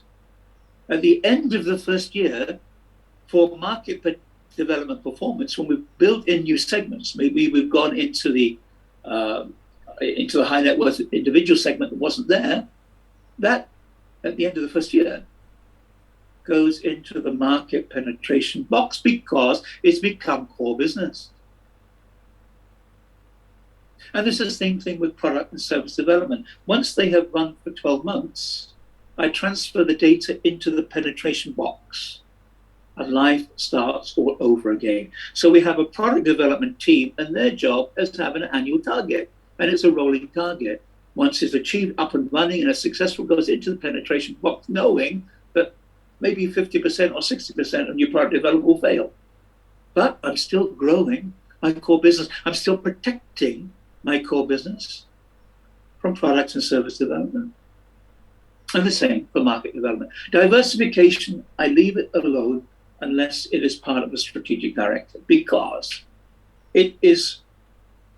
at the end of the first year, for market development performance, when we've built in new segments, maybe we've gone into the high net worth individual segment that wasn't there, that at the end of the first year goes into the market penetration box because it's become core business. And it's the same thing with product and service development. Once they have run for 12 months, I transfer the data into the penetration box, and life starts all over again. So we have a product development team, and their job is to have an annual target, and it's a rolling target. Once it's achieved, up and running, and it's successful, goes into the penetration box, knowing that maybe 50% or 60% of new product development will fail. but I'm still growing my core business. I'm still protecting my core business from products and service development. And the same for market development. Diversification, I leave it alone unless it is part of a strategic directive, because it is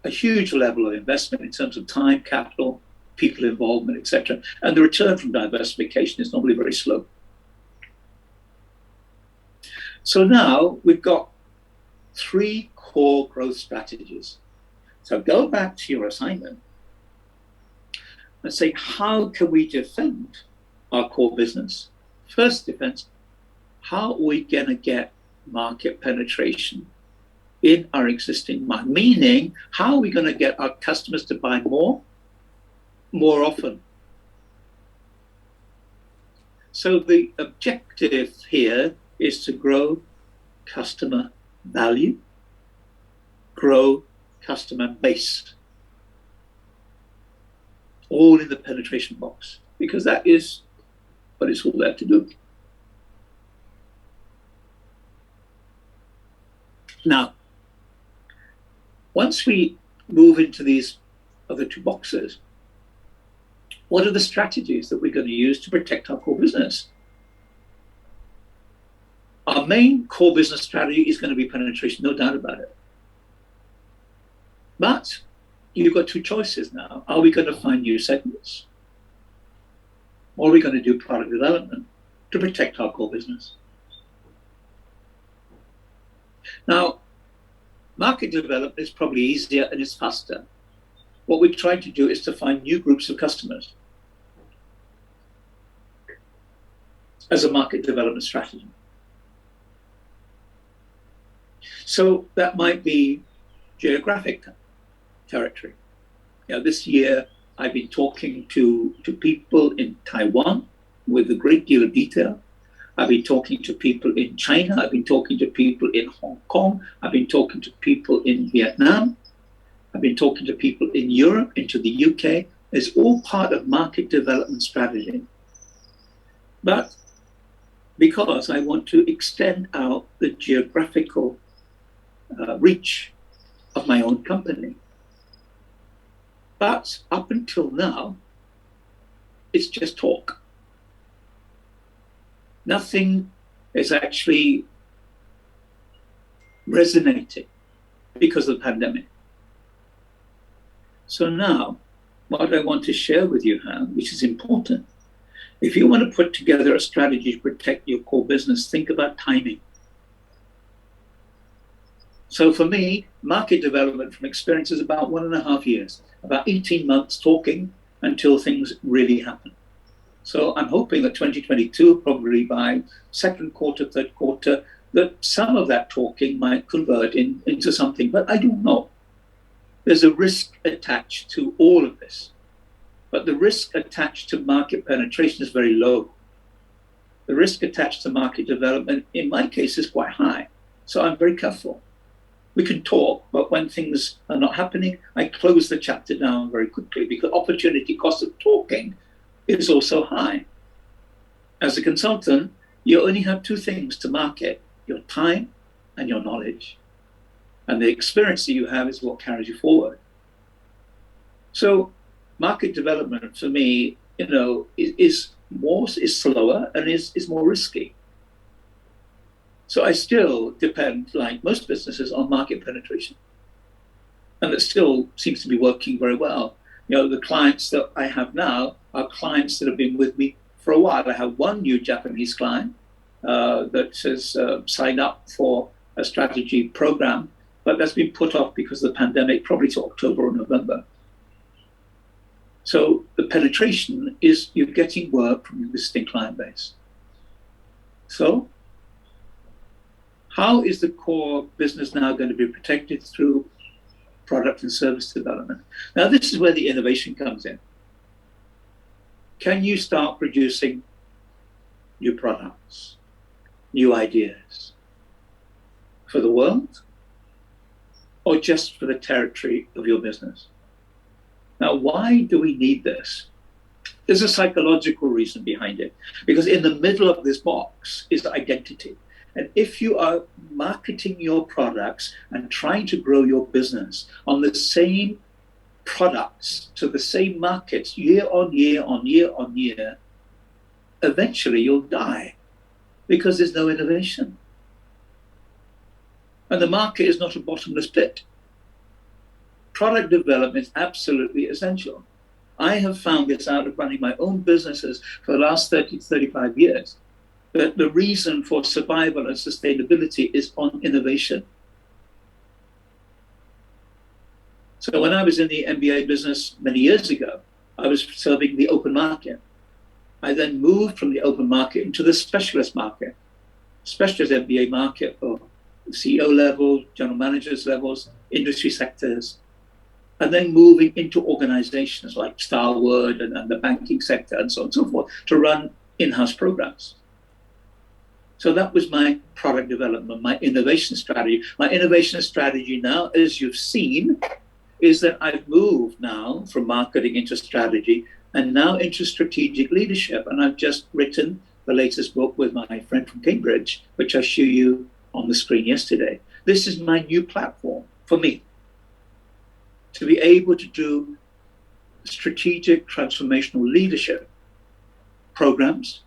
a huge level of investment in terms of time, capital, people involvement, etc. And the return from diversification is normally very slow. So now we've got 3 core growth strategies. So go back to your assignment and say, how can we defend our core business? First defense, how are we going to get market penetration in our existing market? Meaning, how are we going to get our customers to buy more often? So the objective here is to grow customer value, grow customer base, all in the penetration box, because that is what it's all there to do. Now, once we move into these other 2 boxes, what are the strategies that we're going to use to protect our core business? Our main core business strategy is going to be penetration, no doubt about it. But you've got 2 choices now. Are we going to find new segments? Or are we going to do product development to protect our core business? Now, market development is probably easier and it's faster. What we're trying to do is to find new groups of customers as a market development strategy. So that might be geographic territory. This year I've been talking to people in Taiwan with a great deal of detail. I've been talking to people in China. I've been talking to people in Hong Kong. I've been talking to people in Vietnam. I've been talking to people in Europe, into the UK. It's all part of market development strategy. But because I want to extend out the geographical reach of my own company. But up until now, it's just talk. Nothing is actually resonating because of the pandemic. So now, what I want to share with you, Han, which is important, if you want to put together a strategy to protect your core business, think about timing. So for me, market development from experience is about 1.5 years, about 18 months talking until things really happen. So I'm hoping that 2022, probably by second quarter, third quarter, that some of that talking might convert into something, but I don't know. There's a risk attached to all of this, but the risk attached to market penetration is very low. The risk attached to market development, in my case, is quite high. So I'm very careful. We can talk, but when things are not happening, I close the chapter down very quickly because opportunity cost of talking is also high. As a consultant, you only have 2 things to market, your time and your knowledge. And the experience that you have is what carries you forward. So market development for me, is slower and is more risky. So I still depend, like most businesses, on market penetration. And it still seems to be working very well. The clients that I have now are clients that have been with me for a while. I have one new Japanese client that has signed up for a strategy program, but that's been put off because of the pandemic, probably to October or November. So the penetration is you're getting work from your existing client base. So how is the core business now going to be protected? Through product and service development. Now, this is where the innovation comes in. Can you start producing new products, new ideas for the world, or just for the territory of your business? Now, why do we need this? There's a psychological reason behind it, because in the middle of this box is identity. And if you are marketing your products and trying to grow your business on the same products to the same markets year on year on year on year, eventually you'll die because there's no innovation. And the market is not a bottomless pit. Product development is absolutely essential. I have found this out of running my own businesses for the last 30 to 35 years, that the reason for survival and sustainability is on innovation. So when I was in the MBA business many years ago, I was serving the open market. I then moved from the open market into the specialist market, specialist MBA market for CEO level, general managers levels, industry sectors, and then moving into organizations like Starwood and the banking sector and so on and so forth to run in-house programs. So that was my product development, my innovation strategy. My innovation strategy now, as you've seen, is that I've moved now from marketing into strategy and now into strategic leadership. And I've just written the latest book with my friend from Cambridge, which I showed you on the screen yesterday. This is my new platform for me to be able to do strategic transformational leadership programs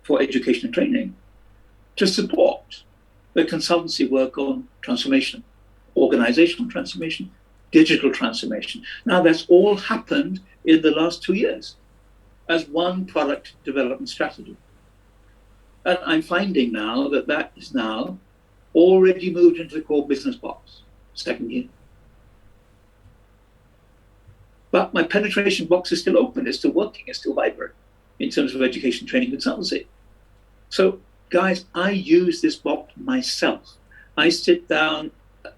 for education and training to support the consultancy work on transformation, organizational transformation, digital transformation. Now that's all happened in the last 2 years as one product development strategy. And I'm finding now that that is now already moved into the core business box, second year. But my penetration box is still open, it's still working, it's still vibrant in terms of education, training, consultancy. So guys, I use this box myself. I sit down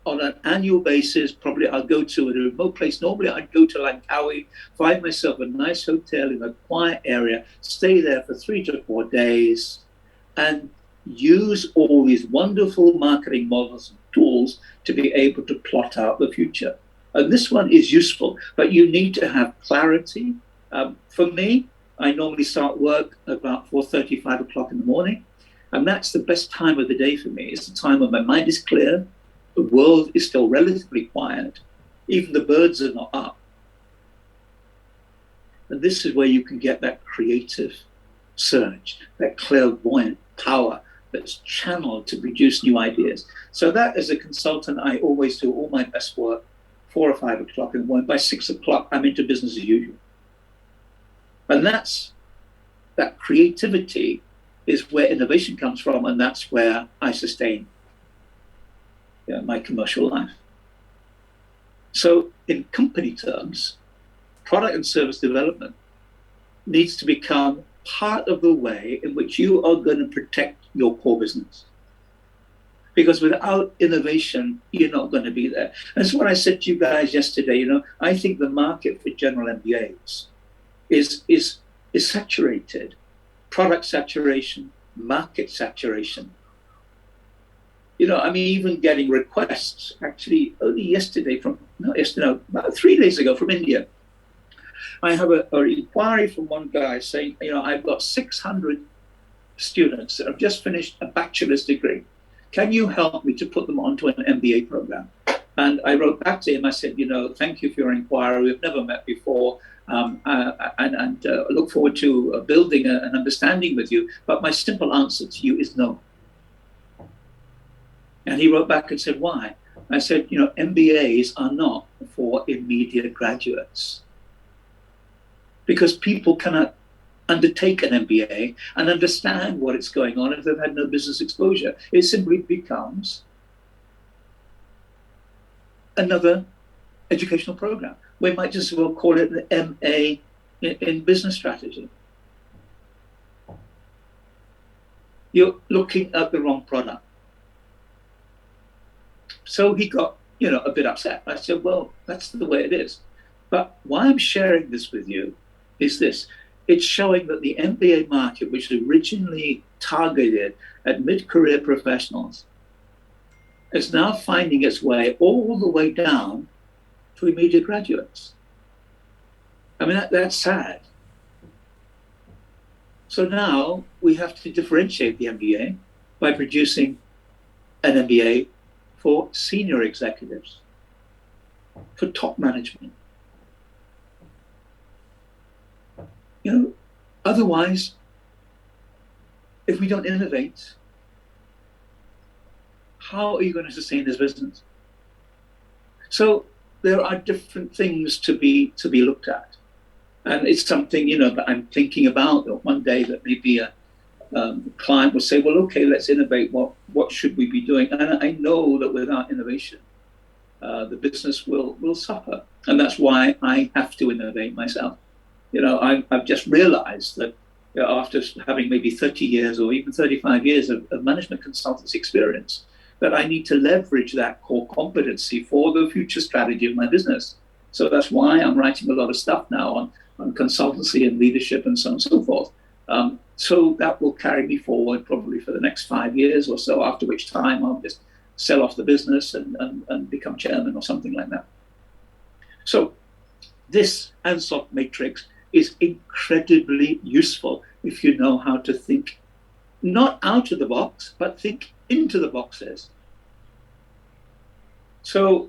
on an annual basis, probably I'll go to a remote place. Normally I'd go to Langkawi, find myself a nice hotel in a quiet area, stay there for 3 to 4 days, and use all these wonderful marketing models and tools to be able to plot out the future. And this one is useful, but you need to have clarity. For me, I normally start work about 4:30, 5 o'clock in the morning. And that's the best time of the day for me. It's the time when my mind is clear, the world is still relatively quiet, even the birds are not up. And this is where you can get that creative surge, that clairvoyant power that's channeled to produce new ideas. So that, as a consultant, I always do all my best work 4 or 5 o'clock in the morning. By 6 o'clock, I'm into business as usual. And that creativity is where innovation comes from, and that's where I sustain my commercial life. So in company terms, product and service development needs to become part of the way in which you are going to protect your core business. Because without innovation, you're not going to be there. That's what I said to you guys yesterday. I think the market for general MBAs is saturated. Product saturation, market saturation. I'm even getting requests, actually only yesterday about 3 days ago from India. I have an inquiry from one guy saying, I've got 600 students that have just finished a bachelor's degree. Can you help me to put them onto an MBA program? And I wrote back to him, I said, thank you for your inquiry. We've never met before. And look forward to building an understanding with you. But my simple answer to you is no. And he wrote back and said, why? I said, MBAs are not for immediate graduates. Because people cannot undertake an MBA and understand what is going on if they've had no business exposure. It simply becomes another educational program. We might just as well call it the MA in business strategy. You're looking at the wrong product. So he got, a bit upset. I said, well, that's the way it is. But why I'm sharing this with you is this. It's showing that the MBA market, which was originally targeted at mid-career professionals, is now finding its way all the way down to immediate graduates. I mean, that's sad. So now we have to differentiate the MBA by producing an MBA for senior executives, for top management. You know, otherwise, if we don't innovate, how are you going to sustain this business? So there are different things to be looked at, and it's something, you know, that I'm thinking about. That one day that maybe a client will say, "Well, okay, let's innovate. What should we be doing?" And I know that without innovation, the business will suffer, and that's why I have to innovate myself. You know, I've just realized that, you know, after having maybe 30 years or even 35 years of management consultancy experience, that I need to leverage that core competency for the future strategy of my business. So that's why I'm writing a lot of stuff now on consultancy and leadership and so on and so forth. So that will carry me forward probably for the next 5 years or so, after which time I'll just sell off the business and become chairman or something like that. So this ANSOF matrix is incredibly useful if you know how to think not out of the box, but think into the boxes. So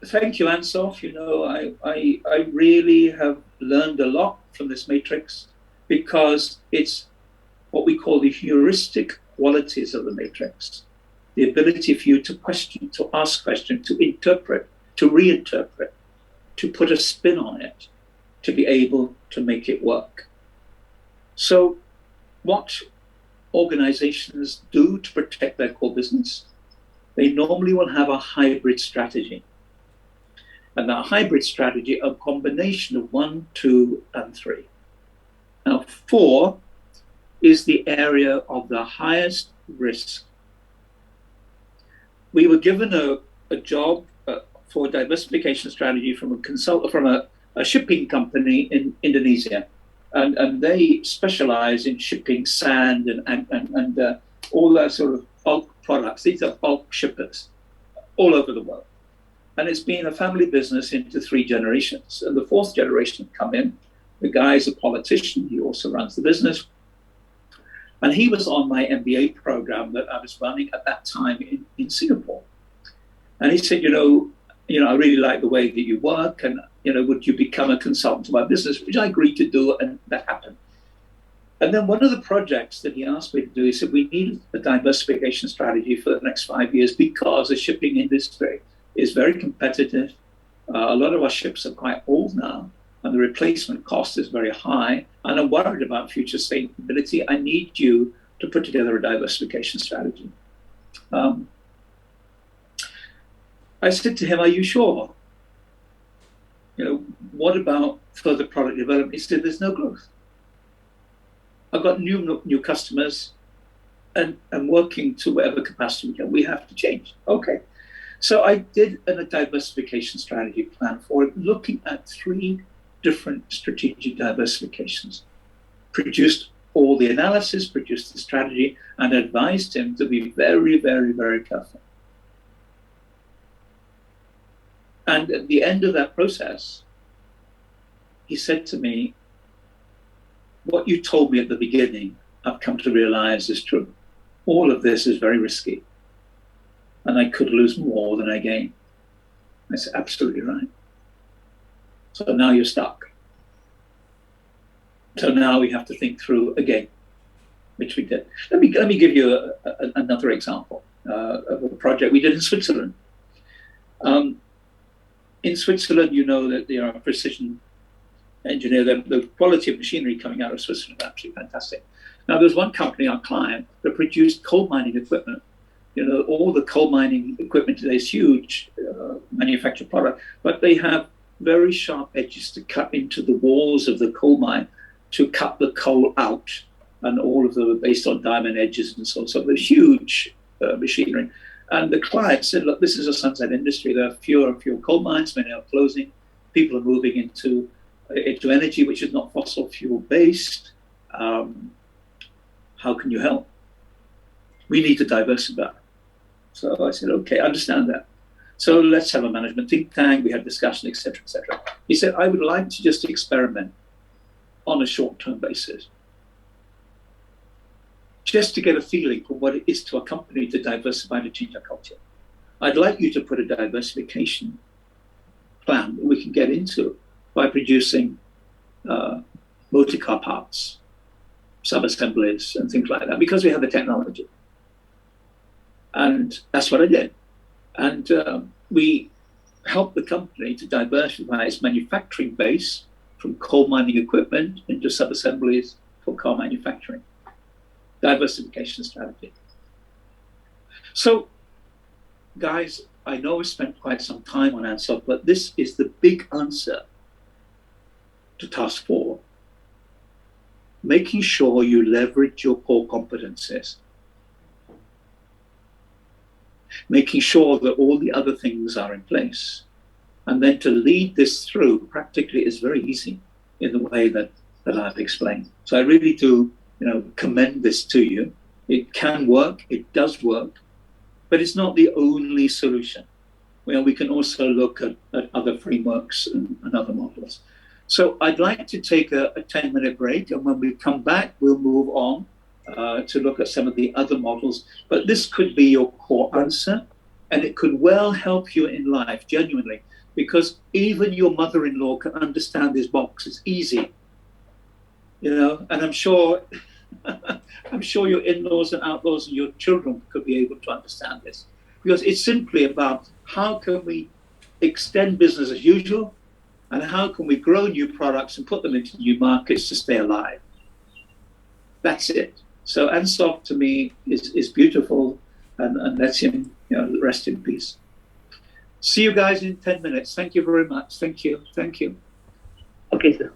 thank you, ANSOF. You know, I really have learned a lot from this matrix, because it's what we call the heuristic qualities of the matrix. The ability for you to question, to ask questions, to interpret, to reinterpret, to put a spin on it, to be able to make it work. So what organizations do to protect their core business, they normally will have a hybrid strategy. And that hybrid strategy, a combination of 1, 2, and 3. Now, 4 is the area of the highest risk. We were given a job for a diversification strategy from a shipping company in Indonesia. And they specialize in shipping sand and all that sort of bulk products. These are bulk shippers all over the world. And it's been a family business into 3 generations. And the 4th generation come in. The guy's a politician. He also runs the business. And he was on my MBA program that I was running at that time in Singapore. And he said, you know, I really like the way that you work, and, you know, would you become a consultant to my business? Which I agreed to do, and that happened. And then one of the projects that he asked me to do, he said, we need a diversification strategy for the next 5 years, because the shipping industry is very competitive. A lot of our ships are quite old now, and the replacement cost is very high. And I'm worried about future sustainability. I need you to put together a diversification strategy. I said to him, are you sure? You know, what about further product development? He said, there's no growth. I've got new customers, and working to whatever capacity we can. We have to change. Okay. So I did a diversification strategy plan for it, looking at 3 different strategic diversifications. Produced all the analysis, produced the strategy, and advised him to be very, very, very careful. And at the end of that process, he said to me, what you told me at the beginning, I've come to realize is true. All of this is very risky, and I could lose more than I gain. I said, absolutely right. So now you're stuck. So now we have to think through again, which we did. Let me give you another example of a project we did in Switzerland. In Switzerland, you know that they are a precision engineer. The quality of machinery coming out of Switzerland is absolutely fantastic. Now, there's one company, our client, that produced coal mining equipment. You know, all the coal mining equipment today is huge, manufactured product, but they have very sharp edges to cut into the walls of the coal mine to cut the coal out, and all of them are based on diamond edges and so on. So there's huge machinery. And the client said, look, this is a sunset industry. There are fewer and fewer coal mines, many are closing. People are moving into energy which is not fossil fuel based. How can you help? We need to diversify. So I said, okay, I understand that. So let's have a management think tank. We had discussion, etc., etc. He said, I would like to just experiment on a short-term basis. just to get a feeling for what it is to a company to diversify to change our culture. I'd like you to put a diversification plan that we can get into by producing motor car parts, sub-assemblies, and things like that, because we have the technology. And that's what I did. And we helped the company to diversify its manufacturing base from coal mining equipment into sub-assemblies for car manufacturing. Diversification strategy. So, guys, I know we spent quite some time on answer, but this is the big answer to task 4. Making sure you leverage your core competencies. Making sure that all the other things are in place. And then to lead this through practically is very easy in the way that I've explained. So I really do, commend this to you. It can work, it does work, but it's not the only solution. We can also look at other frameworks and other models. So I'd like to take a 10-minute break, and when we come back, we'll move on to look at some of the other models. But this could be your core answer, and it could well help you in life, genuinely, because even your mother-in-law can understand this box. It's easy, and I'm sure your in-laws and outlaws and your children could be able to understand this, because it's simply about how can we extend business as usual, and how can we grow new products and put them into new markets to stay alive. That's it. So Ansoff to me is beautiful, and let him rest in peace. See you guys in 10 minutes. Thank you very much. Thank you. Okay, sir.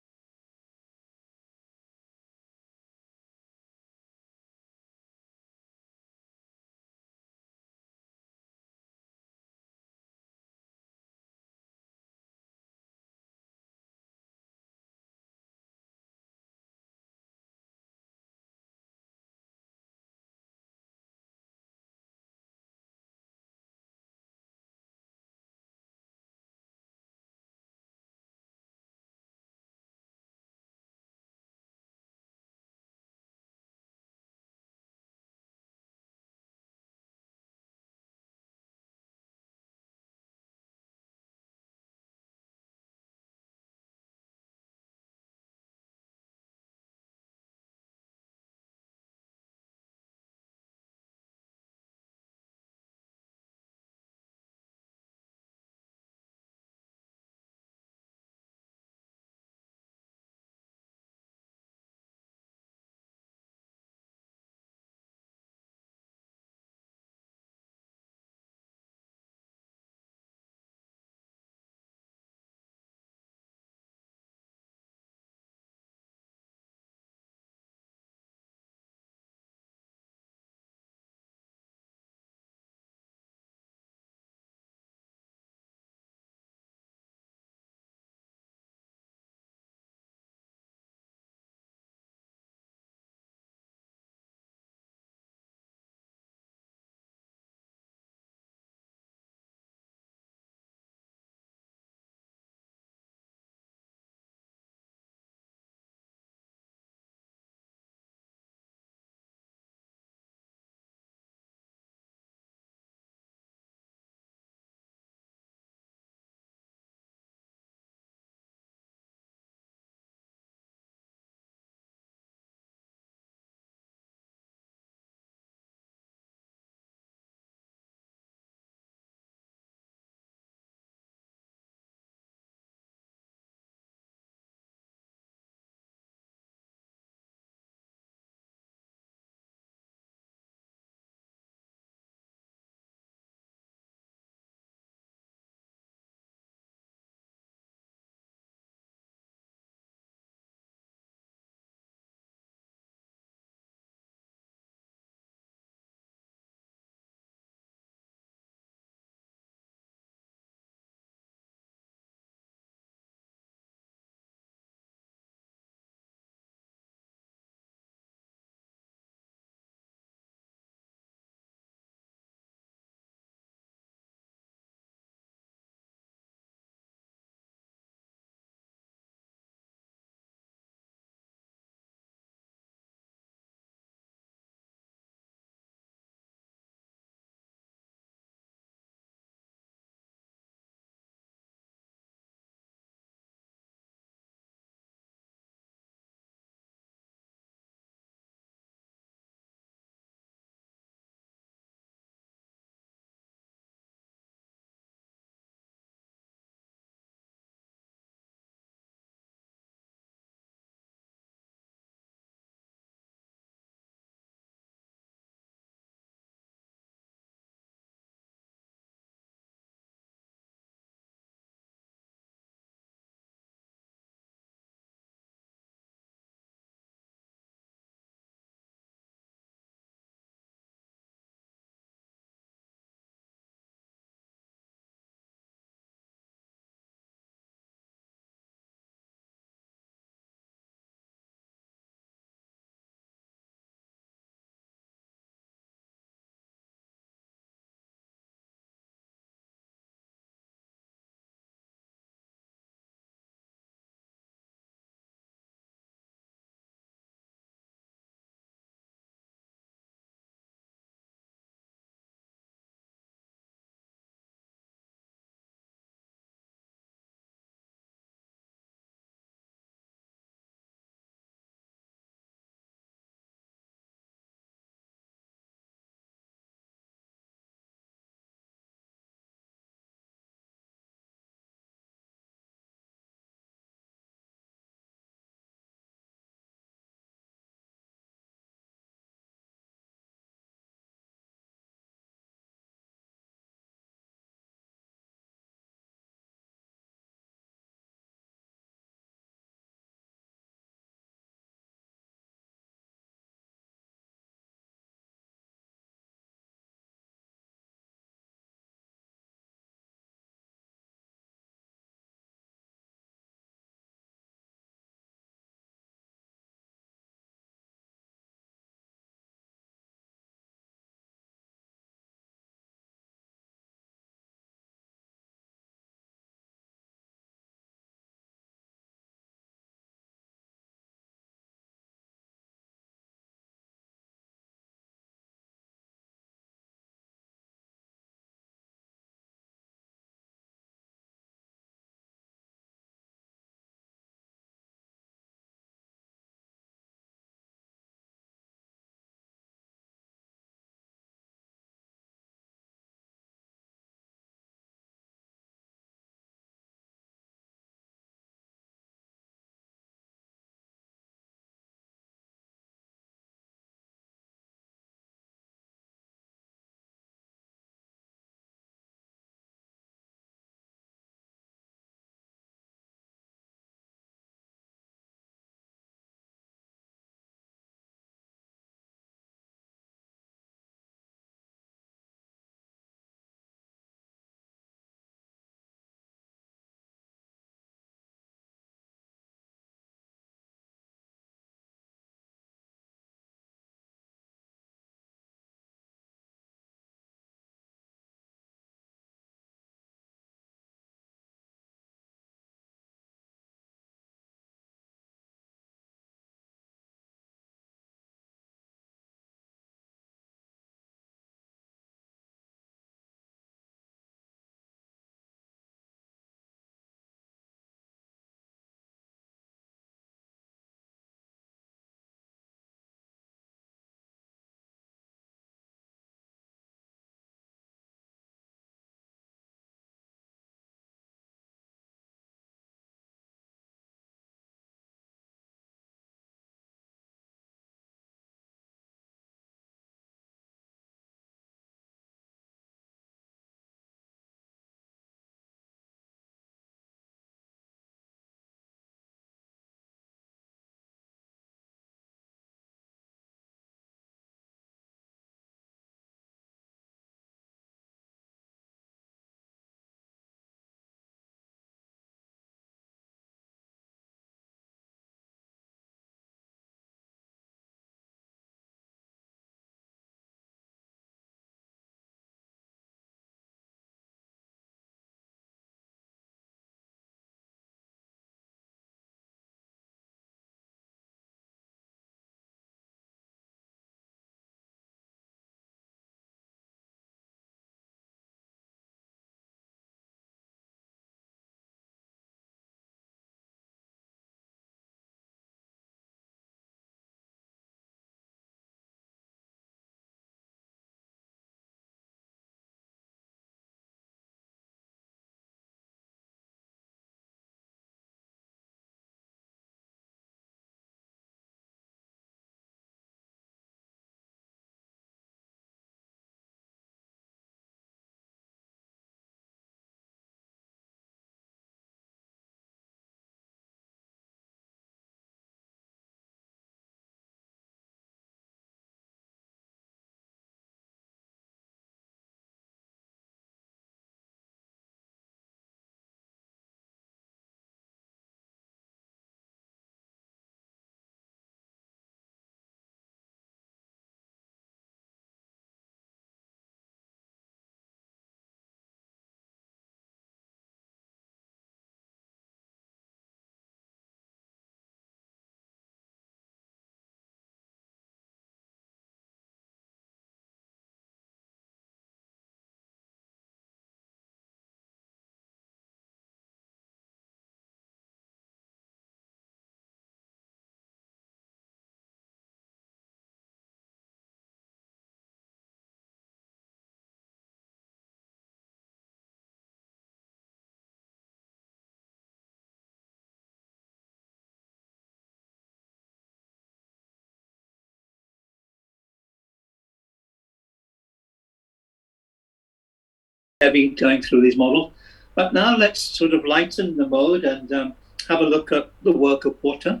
heavy going through these models. But now let's sort of lighten the mode and have a look at the work of Porter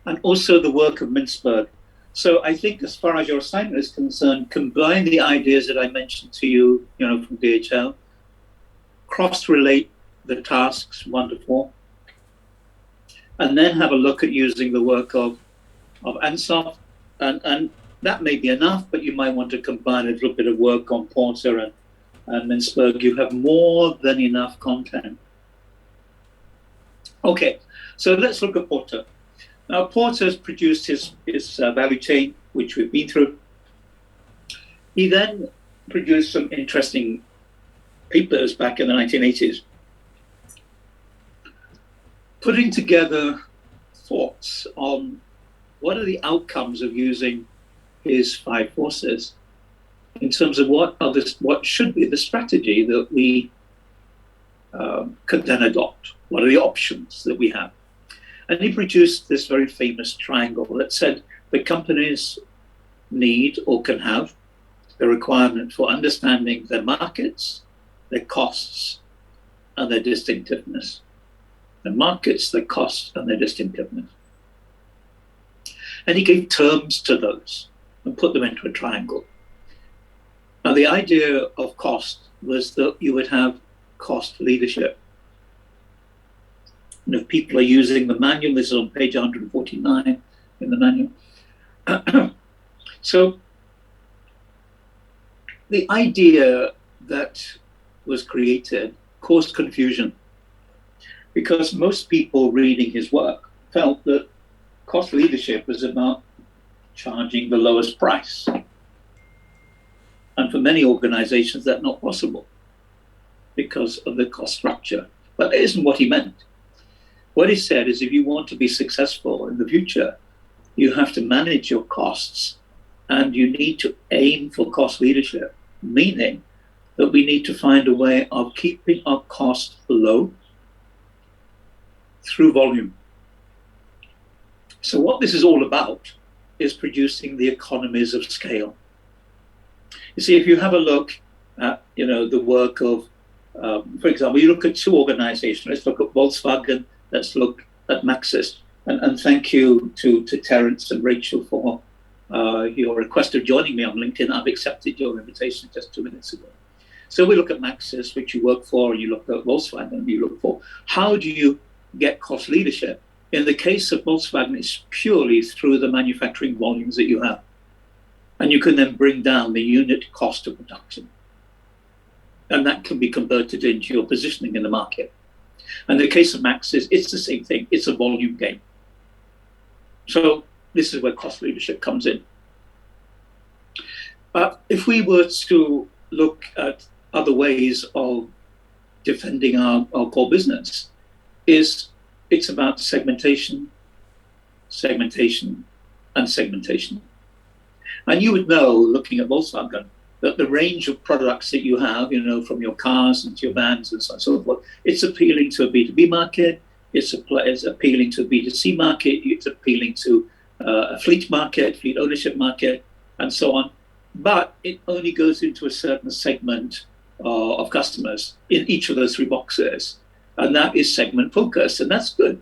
and also the work of Mintzberg. So I think as far as your assignment is concerned, combine the ideas that I mentioned to you, from DHL, cross-relate the tasks 1 to 4, and then have a look at using the work of Ansoff. And that may be enough, but you might want to combine a little bit of work on Porter and Mintzberg. You have more than enough content. Okay, so let's look at Porter. Now, Porter has produced his value chain, which we've been through. He then produced some interesting papers back in the 1980s, putting together thoughts on what are the outcomes of using his 5 forces in terms of what should be the strategy that we could then adopt. What are the options that we have? And he produced this very famous triangle that said the companies need or can have the requirement for understanding their markets, their costs, and their distinctiveness. The markets, their costs, and their distinctiveness. And he gave terms to those and put them into a triangle. Now, the idea of cost was that you would have cost leadership. And if people are using the manual, this is on page 149 in the manual. So the idea that was created caused confusion because most people reading his work felt that cost leadership was about charging the lowest price. And for many organizations, that's not possible because of the cost structure. But that isn't what he meant. What he said is if you want to be successful in the future, you have to manage your costs and you need to aim for cost leadership, meaning that we need to find a way of keeping our costs low through volume. So what this is all about is producing the economies of scale. You see, if you have a look at, the work of, for example, you look at 2 organizations. Let's look at Volkswagen. Let's look at Maxis. And thank you to Terence and Rachel for your request of joining me on LinkedIn. I've accepted your invitation just 2 minutes ago. So we look at Maxis, which you work for, and you look at Volkswagen, and you look for how do you get cost leadership? In the case of Volkswagen, it's purely through the manufacturing volumes that you have. And you can then bring down the unit cost of production. And that can be converted into your positioning in the market. And in the case of Maxis, it's the same thing. It's a volume game. So this is where cost leadership comes in. If we were to look at other ways of defending our core business, it's about segmentation, segmentation, and segmentation. And you would know, looking at Volkswagen, that the range of products that you have, from your cars and to your vans and so on and so forth, it's appealing to a B2B market, it's appealing to a B2C market, it's appealing to a fleet market, fleet ownership market, and so on. But it only goes into a certain segment of customers in each of those 3 boxes. And that is segment focus, and that's good.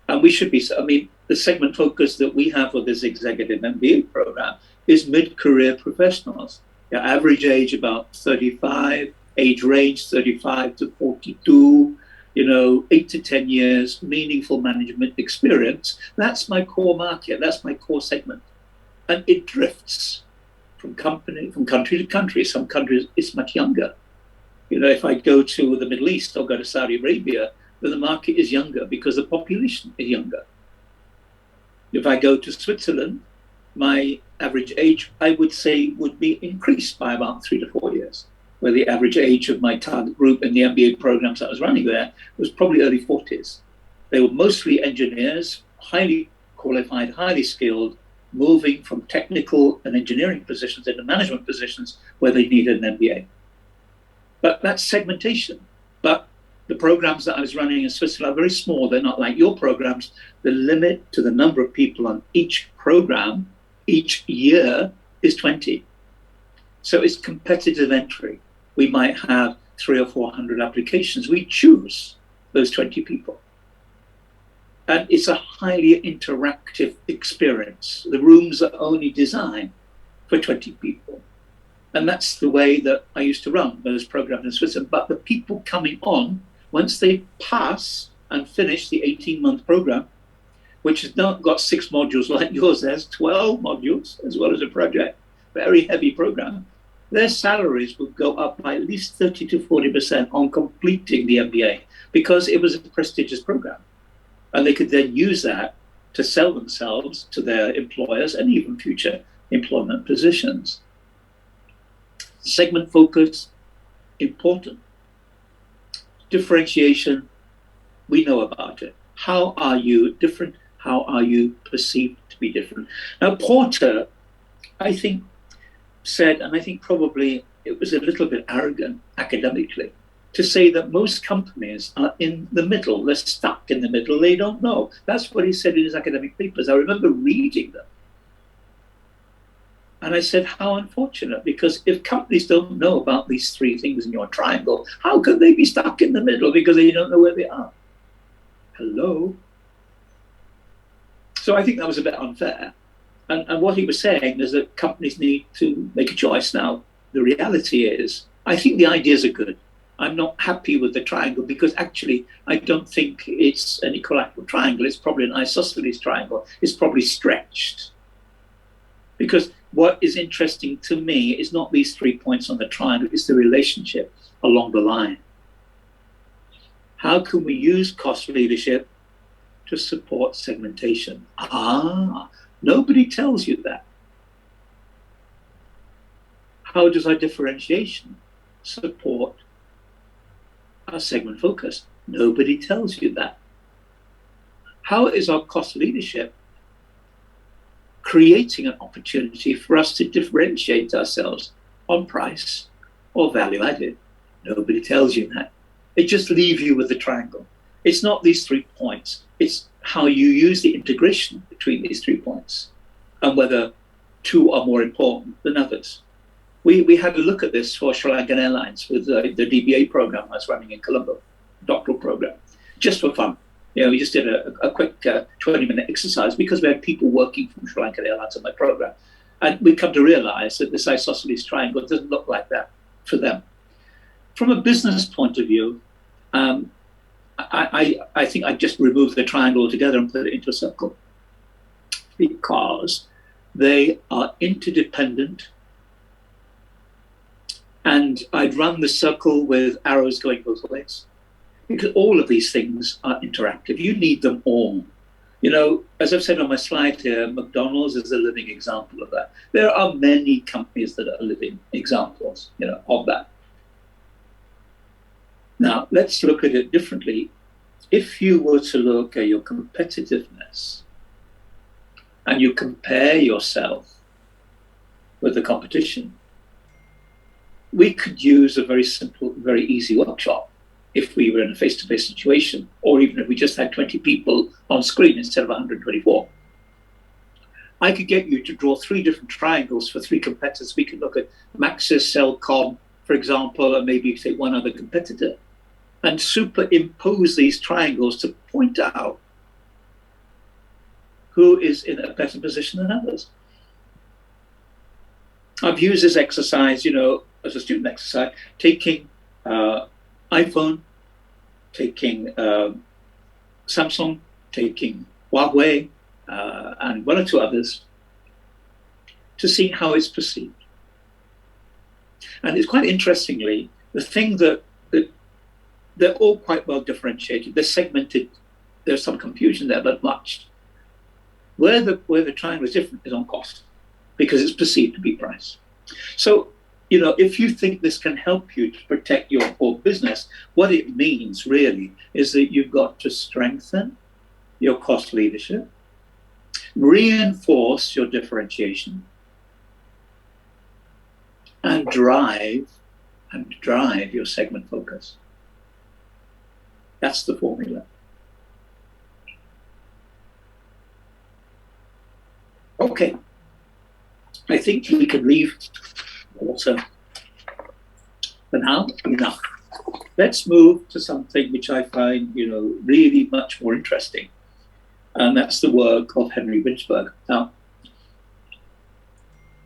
And we should be, the segment focus that we have for this executive MBA program is mid-career professionals. Their average age about 35, age range 35 to 42, 8 to 10 years, meaningful management experience. That's my core market, that's my core segment. And it drifts from country to country. Some countries, it's much younger. If I go to the Middle East or go to Saudi Arabia, then the market is younger because the population is younger. If I go to Switzerland, my average age, I would say, would be increased by about 3 to 4 years, where the average age of my target group in the MBA programs I was running there was probably early 40s. They were mostly engineers, highly qualified, highly skilled, moving from technical and engineering positions into management positions where they needed an MBA. But that's segmentation. But the programs that I was running in Switzerland are very small. They're not like your programs. The limit to the number of people on each program each year is 20. So it's competitive entry, we might have 300 or 400 applications. We choose those 20 people. And it's a highly interactive experience. The rooms are only designed for 20 people. And that's the way that I used to run those programs in Switzerland. But the people coming on, once they pass and finish the 18-month program, which has not got 6 modules like yours, there's 12 modules as well as a project, very heavy program, their salaries would go up by at least 30 to 40% on completing the MBA because it was a prestigious program. And they could then use that to sell themselves to their employers and even future employment positions. Segment focus, important. Differentiation, we know about it. How are you different? How are you perceived to be different? Now, Porter, I think, said, and I think probably it was a little bit arrogant academically, to say that most companies are in the middle. They're stuck in the middle. They don't know. That's what he said in his academic papers. I remember reading them. And I said, how unfortunate, because if companies don't know about these 3 things in your triangle, how could they be stuck in the middle because they don't know where they are? Hello? So I think that was a bit unfair. And what he was saying is that companies need to make a choice. Now, the reality is, I think the ideas are good. I'm not happy with the triangle because actually I don't think it's an equilateral triangle. It's probably an isosceles triangle. It's probably stretched. Because what is interesting to me is not these 3 points on the triangle, it's the relationship along the line. How can we use cost leadership to support segmentation? Nobody tells you that. How does our differentiation support our segment focus? Nobody tells you that. How is our cost leadership creating an opportunity for us to differentiate ourselves on price or value added? Nobody tells you that. It just leaves you with the triangle. It's not these 3 points. It's how you use the integration between these 3 points and whether 2 are more important than others. We had a look at this for Sri Lankan Airlines with the DBA program I was running in Colombo, doctoral program, just for fun. We just did a quick 20-minute exercise because we had people working from Sri Lankan Airlines on my program. And we come to realize that this isosceles triangle doesn't look like that for them. From a business point of view, I think I just removed the triangle altogether and put it into a circle because they are interdependent. And I'd run the circle with arrows going both ways because all of these things are interactive. You need them all. As I've said on my slide here, McDonald's is a living example of that. There are many companies that are living examples, of that. Now, let's look at it differently. If you were to look at your competitiveness and you compare yourself with the competition, we could use a very simple, very easy workshop if we were in a face-to-face situation, or even if we just had 20 people on screen instead of 124. I could get you to draw 3 different triangles for 3 competitors. We could look at Maxis, Cellcom, for example, and maybe say 1 other competitor, and superimpose these triangles to point out who is in a better position than others. I've used this exercise, as a student exercise, taking iPhone, taking Samsung, taking Huawei, and 1 or 2 others to see how it's perceived. And it's quite interestingly, the thing that they're all quite well differentiated. They're segmented. There's some confusion there, but much. Where the triangle is different is on cost because it's perceived to be price. So, if you think this can help you to protect your core business, what it means really is that you've got to strengthen your cost leadership, reinforce your differentiation, and drive your segment focus. That's the formula. Okay. I think we can leave Walter For now, enough. Let's move to something which I find, really much more interesting, and that's the work of Henry Winsberg. Now,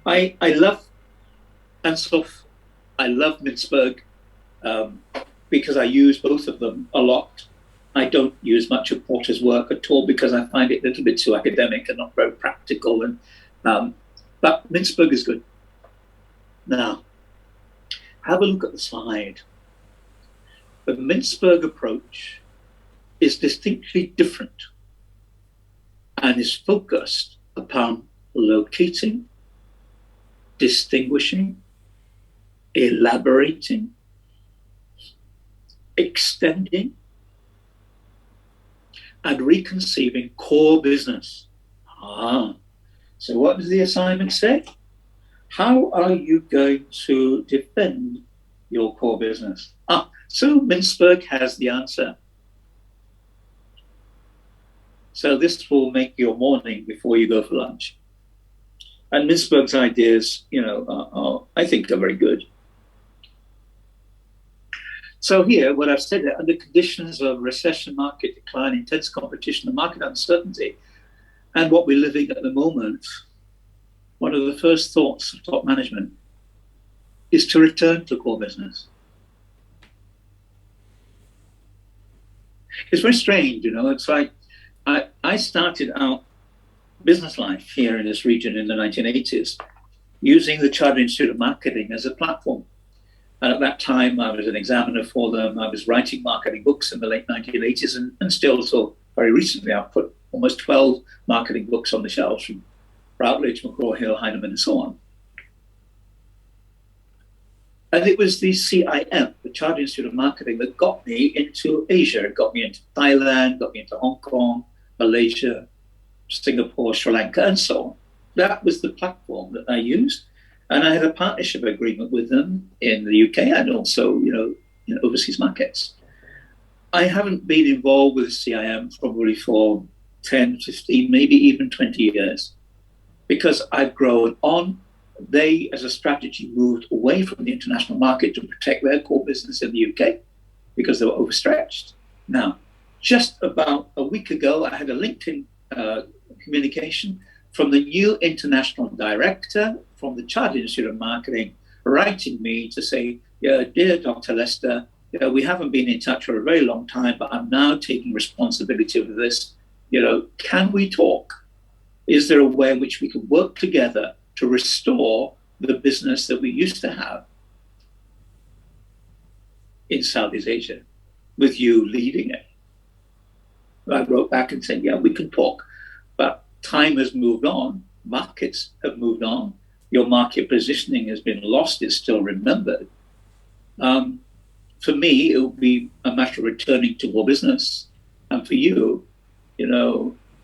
I love Ansoff, I love Winsberg, because I use both of them a lot. I don't use much of Porter's work at all because I find it a little bit too academic and not very practical. But Winsberg is good. Now, have a look at the slide. The Winsberg approach is distinctly different and is focused upon locating, distinguishing, elaborating, extending, and reconceiving core business. So what does the assignment say? How are you going to defend your core business? So Winsberg has the answer. So this will make your morning before you go for lunch. And Winsberg's ideas, I think are very good. So here, what I've said, under conditions of recession, market decline, intense competition, and market uncertainty, and what we're living at the moment, one of the first thoughts of top management is to return to core business. It's very strange, it's like I started out business life here in this region in the 1980s using the Chartered Institute of Marketing as a platform. And at that time, I was an examiner for them. I was writing marketing books in the late 1980s and still so very recently I've put almost 12 marketing books on the shelves from Routledge, McGraw-Hill, Heinemann, and so on. And it was the CIM, the Chartered Institute of Marketing, that got me into Asia. It got me into Thailand, got me into Hong Kong, Malaysia, Singapore, Sri Lanka, and so on. That was the platform that I used. And I had a partnership agreement with them in the UK and also, in overseas markets. I haven't been involved with the CIM probably for 10, 15, maybe even 20 years because I've grown on. They, as a strategy, moved away from the international market to protect their core business in the UK because they were overstretched. Now, just about a week ago, I had a LinkedIn communication from the new international director from the Chartered Institute of Marketing, writing me to say, dear Dr. Lester, we haven't been in touch for a very long time, but I'm now taking responsibility for this. Can we talk? Is there a way in which we can work together to restore the business that we used to have in Southeast Asia, with you leading it? I wrote back and said, we can talk, but time has moved on, markets have moved on, your market positioning has been lost, it's still remembered. For me, it will be a matter of returning to more business. And for you,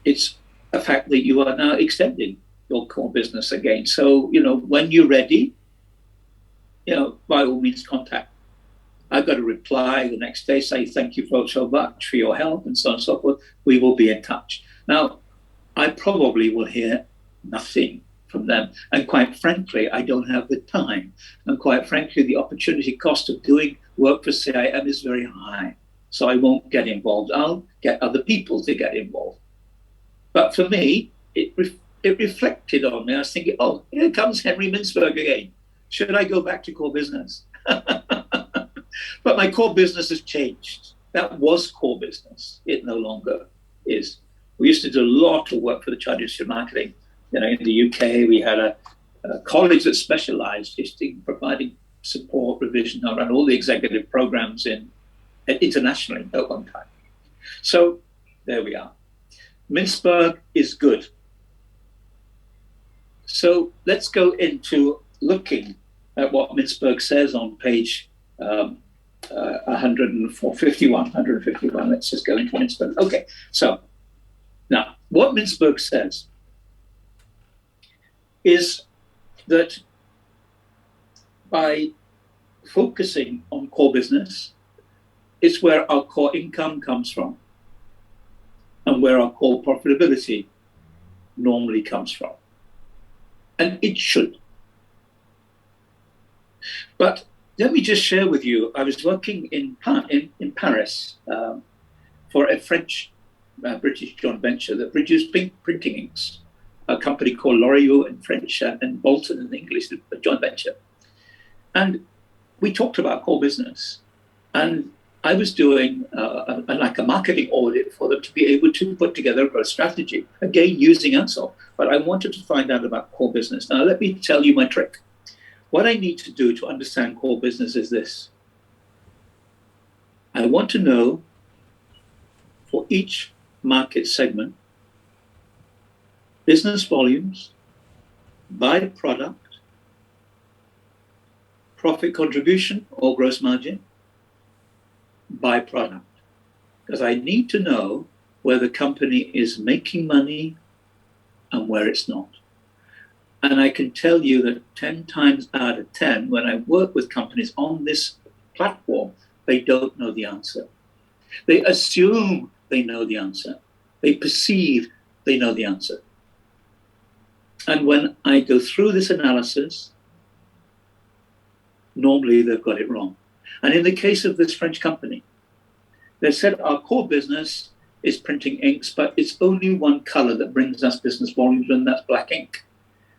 it's a fact that you are now extending your core business again. So, when you're ready, by all means, contact. I got a reply the next day saying, thank you so much for your help and so on and so forth. We will be in touch. Now, I probably will hear nothing from them. And quite frankly, I don't have the time. And quite frankly, the opportunity cost of doing work for CIM is very high. So I won't get involved. I'll get other people to get involved. But for me, it reflected on me. I was thinking, here comes Henry Winsberg again. Should I go back to core business? But my core business has changed. That was core business. It no longer is. We used to do a lot of work for the Chartered Institute of Marketing. In the UK, we had a college that specialized just in providing support, revision, around all the executive programs internationally at one time. So there we are. Winsberg is good. So let's go into looking at what Winsberg says on page 151. Let's just go into Winsberg. Okay, so now what Winsberg says is that by focusing on core business, it's where our core income comes from and where our core profitability normally comes from. And it should. But let me just share with you, I was working in Paris for a French British joint venture that produced printing inks, a company called L'Oreal in French and Bolton in English, a joint venture. And we talked about core business. And I was doing like a marketing audit for them to be able to put together a growth strategy, again, using Ansel. But I wanted to find out about core business. Now, let me tell you my trick. What I need to do to understand core business is this. I want to know for each market segment, business volumes by product, profit contribution or gross margin by product. Because I need to know where the company is making money and where it's not. And I can tell you that 10 times out of 10, when I work with companies on this platform, they don't know the answer. They assume they know the answer. They perceive they know the answer. And when I go through this analysis, normally they've got it wrong. And in the case of this French company, they said our core business is printing inks, but it's only one color that brings us business volumes, and that's black ink.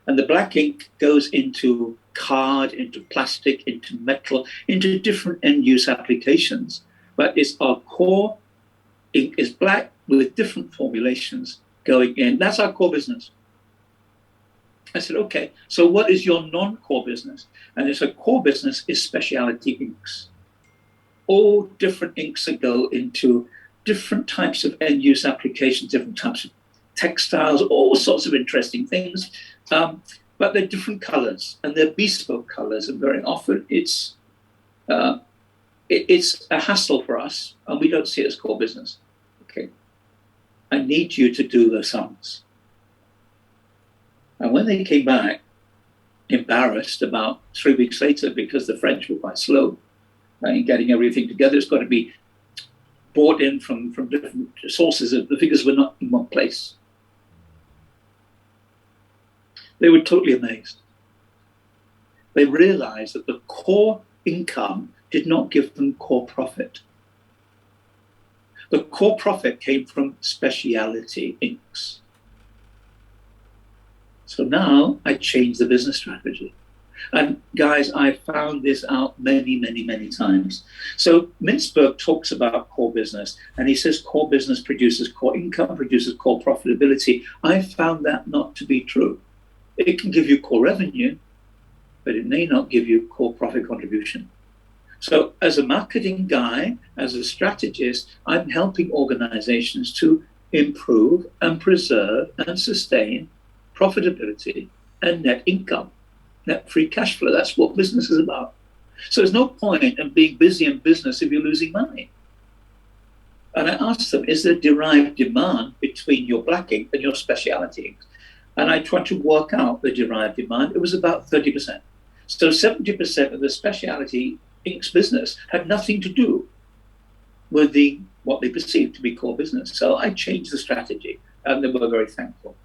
And the black ink goes into card, into plastic, into metal, into different end-use applications. But it's our core ink is black with different formulations going in. That's our core business. I said, okay, so what is your non-core business? And they said, core business is specialty inks. All different inks that go into different types of end-use applications, different types of textiles, all sorts of interesting things. But they're different colors and they're bespoke colors. And very often it's a hassle for us and we don't see it as core business. Okay. I need you to do the sums. And when they came back, embarrassed about 3 weeks later, because the French were quite slow in getting everything together, it's got to be brought in from different sources. The figures were not in one place. They were totally amazed. They realized that the core income did not give them core profit. The core profit came from specialty inks. So now I changed the business strategy. And guys, I found this out many, many, many times. So Mintzberg talks about core business, and he says core business produces core income, produces core profitability. I found that not to be true. It can give you core revenue, but it may not give you core profit contribution. So as a marketing guy, as a strategist, I'm helping organizations to improve and preserve and sustain profitability and net income, net free cash flow. That's what business is about. So there's no point in being busy in business if you're losing money. And I asked them, is there derived demand between your black ink and your specialty inks? And I tried to work out the derived demand. It was about 30%. So 70% of the specialty inks business had nothing to do with what they perceived to be core business. So I changed the strategy, and they were very thankful.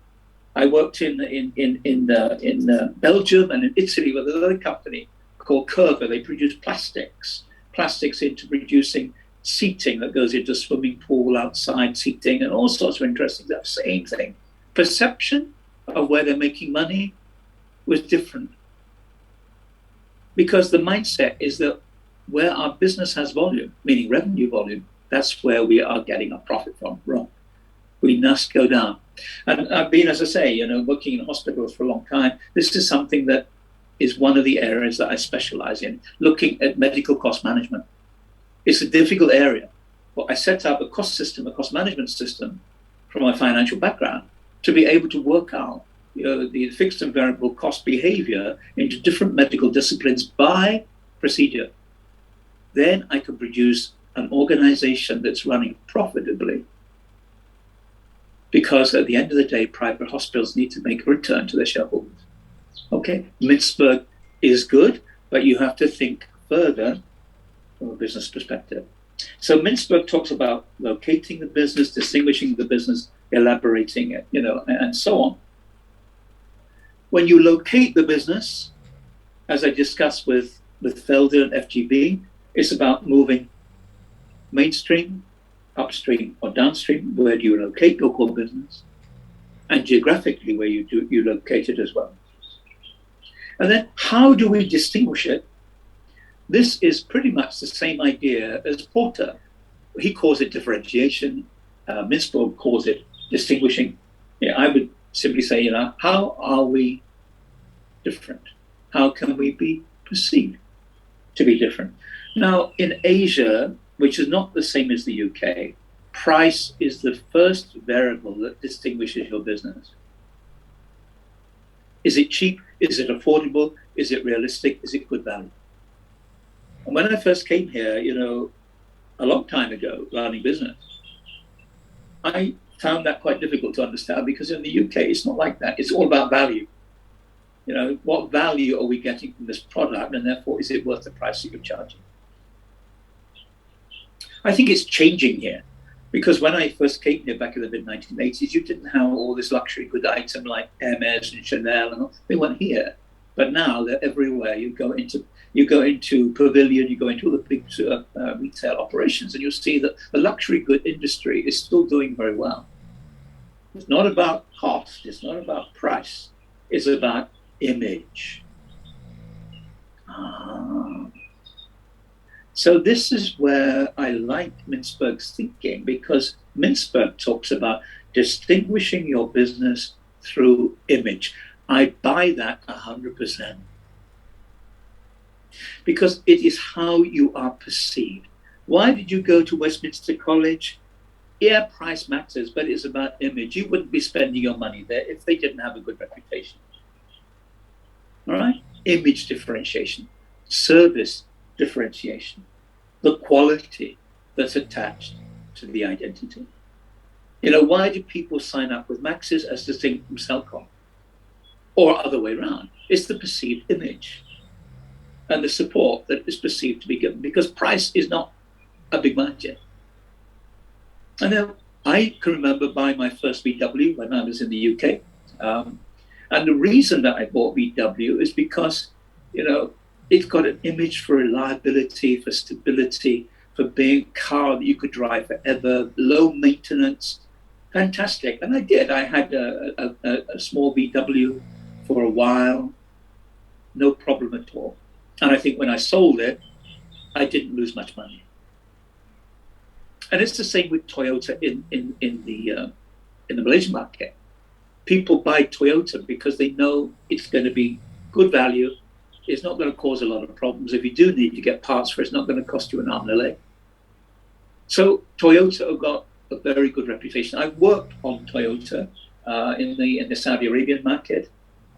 I worked in Belgium and in Italy with another company called Curva. They produce plastics into producing seating that goes into swimming pool, outside seating, and all sorts of interesting stuff. Same thing. Perception of where they're making money was different. Because the mindset is that where our business has volume, meaning revenue volume, that's where we are getting our profit from. Wrong. We must go down. And I've been, as I say, working in hospitals for a long time. This is something that is one of the areas that I specialize in, looking at medical cost management. It's a difficult area. Well, I set up a cost management system from my financial background to be able to work out the fixed and variable cost behavior into different medical disciplines by procedure. Then I can produce an organization that's running profitably. Because at the end of the day, private hospitals need to make a return to their shareholders. Okay, Mintzberg is good, but you have to think further from a business perspective. So Mintzberg talks about locating the business, distinguishing the business, elaborating it, and so on. When you locate the business, as I discussed with with Felder and FGB, it's about moving mainstream, upstream, or downstream. Where do you locate your core business? And geographically, where you locate it as well. And then how do we distinguish it? This is pretty much the same idea as Porter. He calls it differentiation. Mintzberg calls it distinguishing. Yeah, I would simply say, how are we different? How can we be perceived to be different? Now, in Asia, which is not the same as the UK, price is the first variable that distinguishes your business. Is it cheap? Is it affordable? Is it realistic? Is it good value? And when I first came here, a long time ago, running business, I found that quite difficult to understand because in the UK, it's not like that. It's all about value. What value are we getting from this product, and therefore, is it worth the price that you're charging? I think it's changing here, because when I first came here back in the mid-1980s, you didn't have all this luxury good item like Hermes and Chanel, and all. They weren't here. But now they're everywhere. You go into Pavilion, you go into all the big retail operations, and you'll see that the luxury good industry is still doing very well. It's not about cost. It's not about price. It's about image. So this is where I like Mintzberg's thinking, because Mintzberg talks about distinguishing your business through image. I buy that 100%. Because it is how you are perceived. Why did you go to Westminster College? Yeah, price matters, but it's about image. You wouldn't be spending your money there if they didn't have a good reputation. All right? Image differentiation, service differentiation, the quality that's attached to the identity. Why do people sign up with Maxis as distinct from Cellcom? Or other way around? It's the perceived image and the support that is perceived to be given, because price is not a big margin. And then I can remember buying my first VW when I was in the UK. And the reason that I bought VW is because, it's got an image for reliability, for stability, for being a car that you could drive forever, low maintenance, fantastic. And I did. I had a small VW for a while, no problem at all. And I think when I sold it, I didn't lose much money. And it's the same with Toyota in the Malaysian market. People buy Toyota because they know it's going to be good value. It's not going to cause a lot of problems. If you do need to get parts for it, it's not going to cost you an arm and a leg. So Toyota have got a very good reputation. I've worked on Toyota in the Saudi Arabian market,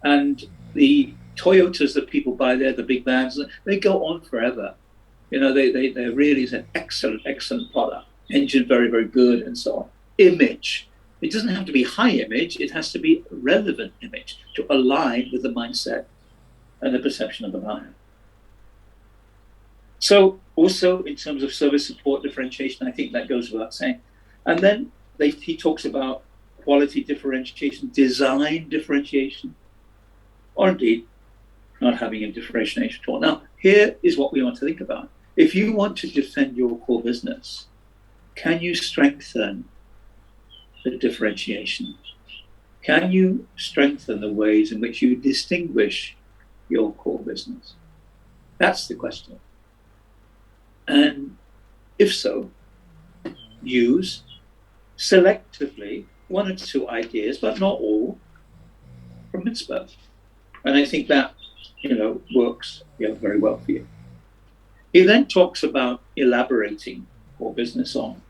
and the Toyotas that people buy there, the big vans, they go on forever. They really is an excellent product. Engine very, very good, and so on. Image. It doesn't have to be high image. It has to be relevant image to align with the mindset and the perception of the buyer. So also in terms of service support differentiation, I think that goes without saying. And then he talks about quality differentiation, design differentiation, or indeed not having a differentiation at all. Now, here is what we want to think about. If you want to defend your core business, can you strengthen the differentiation? Can you strengthen the ways in which you distinguish your core business? That's the question. And if so, use selectively one or two ideas, but not all, from Mintzberg. And I think that, works very well for you. He then talks about elaborating core business on.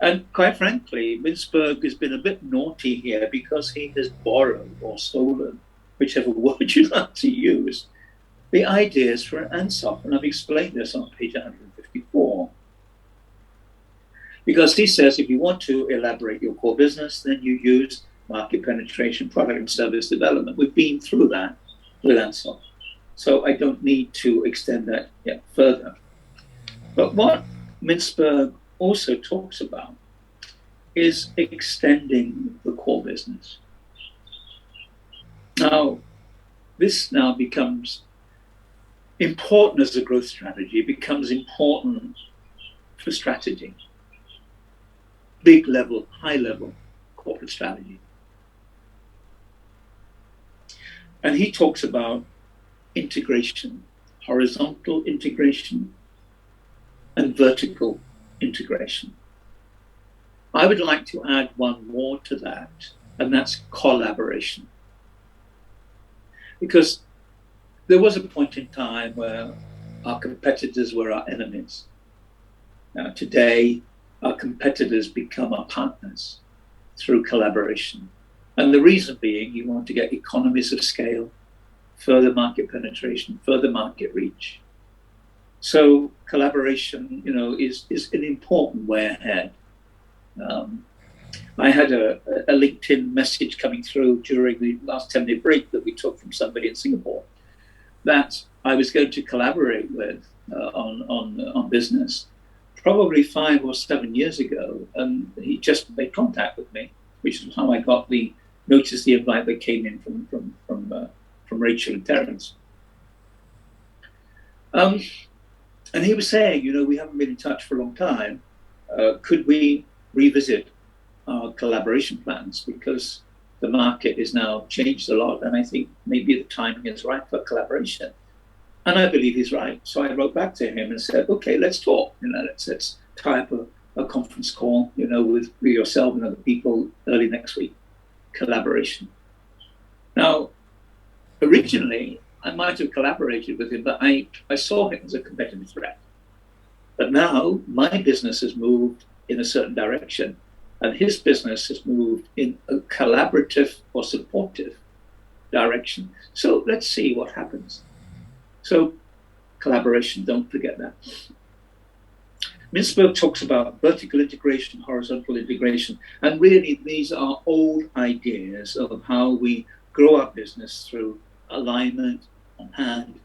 And quite frankly, Mintzberg has been a bit naughty here because he has borrowed or stolen, whichever word you like to use, the ideas for Ansoff. And I've explained this on page 154. Because he says if you want to elaborate your core business, then you use market penetration, product and service development. We've been through that with Ansoff. So I don't need to extend that further. But what Mintzberg also talks about is extending the core business. Now, this now becomes, important as a growth strategy, it becomes important for strategy. Big level, high level corporate strategy. And he talks about integration, horizontal integration and vertical integration. I would like to add one more to that, and that's collaboration. Because there was a point in time where our competitors were our enemies. Now, today, our competitors become our partners through collaboration. And the reason being, you want to get economies of scale, further market penetration, further market reach. So collaboration, is an important way ahead. I had a LinkedIn message coming through during the last 10-minute break that we took from somebody in Singapore that I was going to collaborate with on business probably 5 or 7 years ago, and he just made contact with me, which is how I got the invite that came in from Rachel and Terence. And he was saying, we haven't been in touch for a long time. Could we revisit our collaboration plans, because the market is now changed a lot, and I think maybe the timing is right for collaboration. And I believe he's right. So I wrote back to him and said, okay, let's talk. Let's tie up a conference call, with yourself and other people early next week. Collaboration. Now, originally, I might have collaborated with him, but I saw him as a competitive threat. But now my business has moved in a certain direction, and his business has moved in a collaborative or supportive direction. So let's see what happens. So collaboration, don't forget that. Mintzberg talks about vertical integration, horizontal integration, and really these are old ideas of how we grow our business through alignment on hand,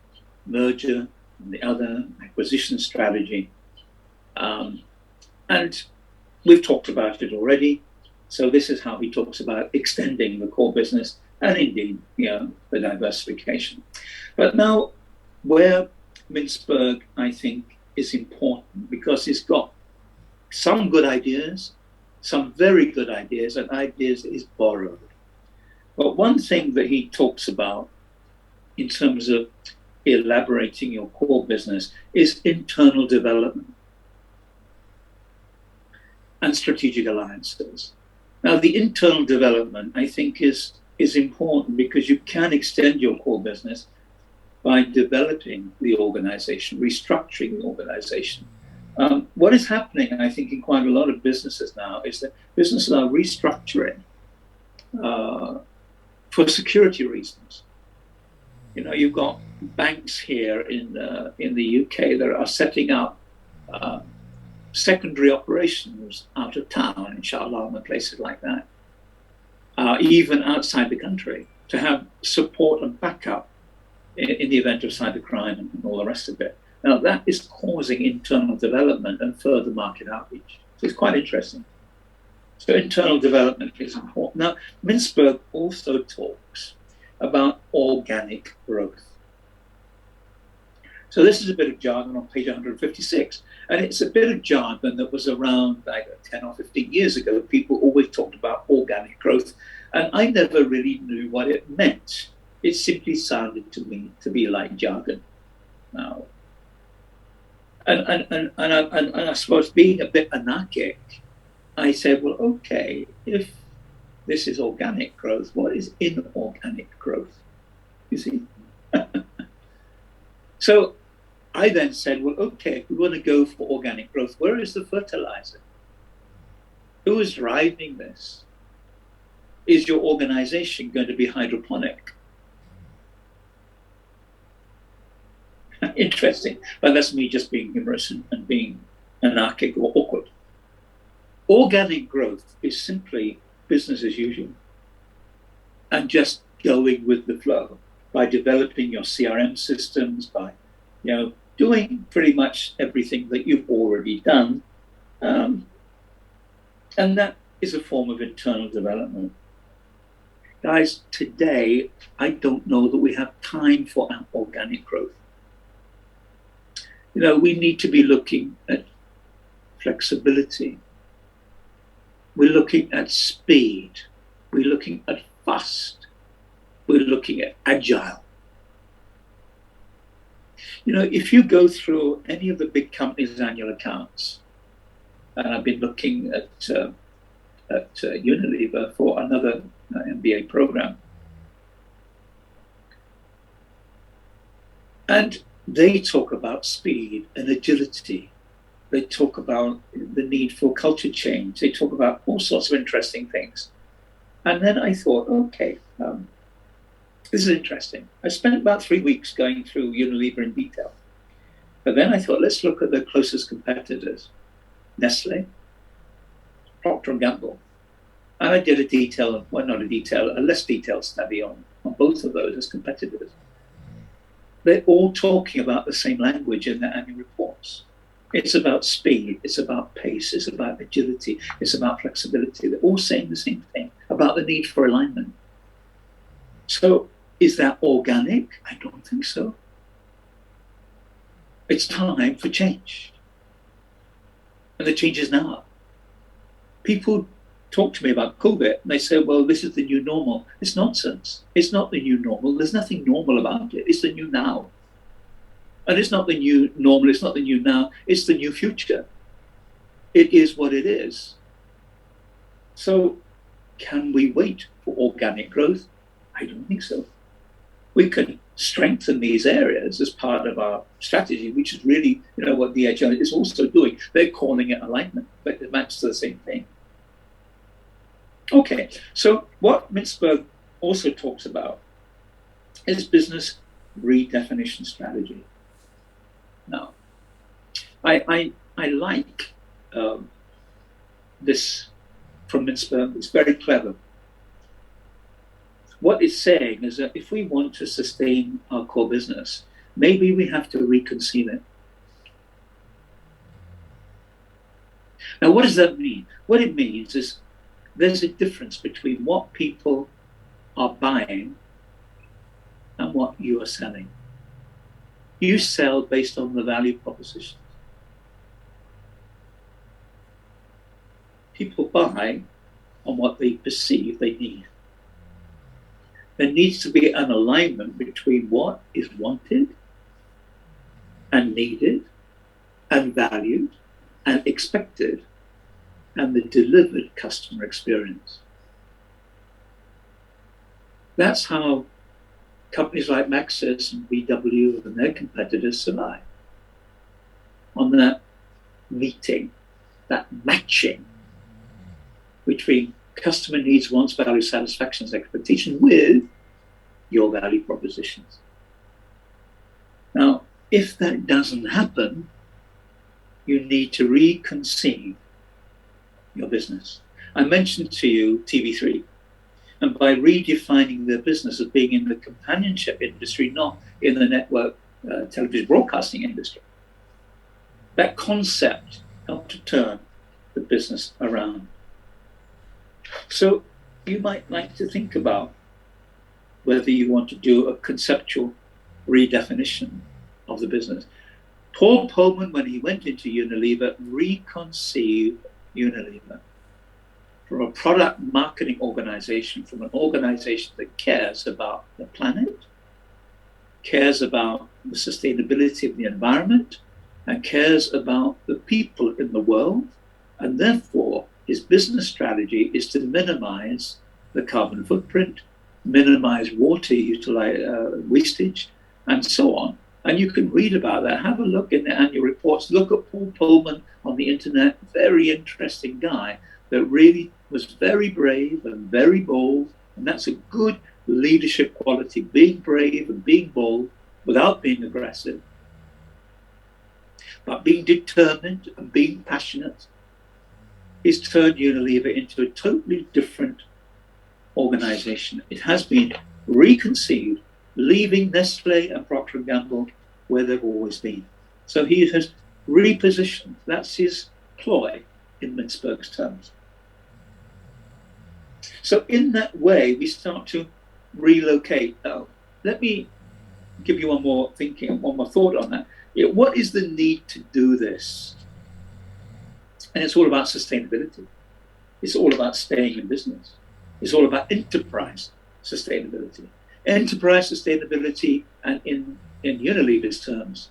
merger on the other, acquisition strategy. And we've talked about it already. So this is how he talks about extending the core business and indeed, the diversification. But now where Mintzberg, I think, is important, because he's got some good ideas, some very good ideas, and ideas that he's borrowed. But one thing that he talks about in terms of elaborating your core business is internal development and strategic alliances. Now, the internal development, I think, is important because you can extend your core business by developing the organization, restructuring the organization. What is happening, I think, in quite a lot of businesses now is that businesses are restructuring for security reasons. You've got banks here in the UK that are setting up secondary operations out of town, in Shalom and places like that, even outside the country, to have support and backup in the event of cybercrime and all the rest of it. Now, that is causing internal development and further market outreach. So it's quite interesting. So internal development is important. Now, Mintzberg also talks about organic growth. So this is a bit of jargon on page 156. And it's a bit of jargon that was around like 10 or 15 years ago. People always talked about organic growth. And I never really knew what it meant. It simply sounded to me to be like jargon now. And I suppose being a bit anarchic, I said, well, okay, if this is organic growth, what is inorganic growth? You see? So I then said, well, okay, if we want to go for organic growth, where is the fertilizer? Who is driving this? Is your organization going to be hydroponic? Interesting, but that's me just being humorous and being anarchic or awkward. Organic growth is simply business as usual and just going with the flow by developing your CRM systems, by doing pretty much everything that you've already done, and that is a form of internal development. Guys, today I don't know that we have time for organic growth. We need to be looking at flexibility. We're looking at speed. We're looking at fast. We're looking at agile. If you go through any of the big companies' annual accounts, and I've been looking at Unilever for another MBA program, and they talk about speed and agility. They talk about the need for culture change. They talk about all sorts of interesting things. And then I thought, okay, this is interesting. I spent about 3 weeks going through Unilever in detail. But then I thought, let's look at the closest competitors, Nestle, Procter & Gamble. And I did a less detailed study on both of those as competitors. They're all talking about the same language in their annual reports. It's about speed, it's about pace, it's about agility, it's about flexibility. They're all saying the same thing about the need for alignment. So is that organic? I don't think so. It's time for change. And the change is now. People talk to me about COVID and they say, well, this is the new normal. It's nonsense. It's not the new normal. There's nothing normal about it. It's the new now. And it's not the new normal. It's not the new now. It's the new future. It is what it is. So can we wait for organic growth? I don't think so. We can strengthen these areas as part of our strategy, which is really, what the agile is also doing. They're calling it alignment, but it amounts to the same thing. Okay, so what Mintzberg also talks about is business redefinition strategy. Now, I like this from Mintzberg. It's very clever. What it's saying is that if we want to sustain our core business, maybe we have to reconceive it. Now, what does that mean? What it means is there's a difference between what people are buying and what you are selling. You sell based on the value proposition. People buy on what they perceive they need. There needs to be an alignment between what is wanted and needed and valued and expected and the delivered customer experience. That's how companies like Maxis and VW and their competitors survive. On that meeting, that matching between customer needs, wants, value, satisfactions, expectation with your value propositions. Now, if that doesn't happen, you need to reconceive your business. I mentioned to you TV3, and by redefining their business as being in the companionship industry, not in the network television broadcasting industry, that concept helped to turn the business around. So you might like to think about whether you want to do a conceptual redefinition of the business. Paul Polman, when he went into Unilever, reconceived Unilever from a product marketing organization, from an organization that cares about the planet, cares about the sustainability of the environment, and cares about the people in the world, and therefore his business strategy is to minimize the carbon footprint, minimize water wastage, and so on. And you can read about that. Have a look in the annual reports. Look at Paul Polman on the internet. Very interesting guy that really was very brave and very bold. And that's a good leadership quality, being brave and being bold without being aggressive, but being determined and being passionate. He's turned Unilever into a totally different organization. It has been reconceived, leaving Nestle and Procter & Gamble where they've always been. So he has repositioned. That's his ploy in Mintzberg's terms. So in that way, we start to relocate. Let me give you one more thinking, one more thought on that. What is the need to do this? And it's all about sustainability. It's all about staying in business. It's all about enterprise sustainability. Enterprise sustainability, and in Unilever's terms,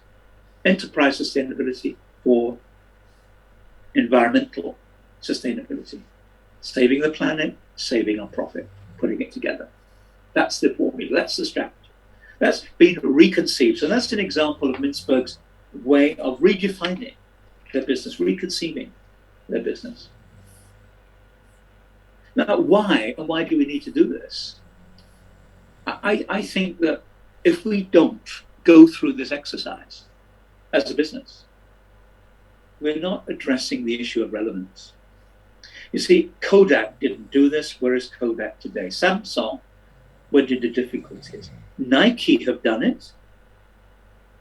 enterprise sustainability for environmental sustainability. Saving the planet, saving our profit, putting it together. That's the formula, that's the strategy. That's been reconceived. So that's an example of Mintzberg's way of redefining their business, reconceiving their business. Now, why do we need to do this? I think that if we don't go through this exercise as a business, we're not addressing the issue of relevance. You see, Kodak didn't do this. Where is Kodak today? Samsung went into difficulties. Nike have done it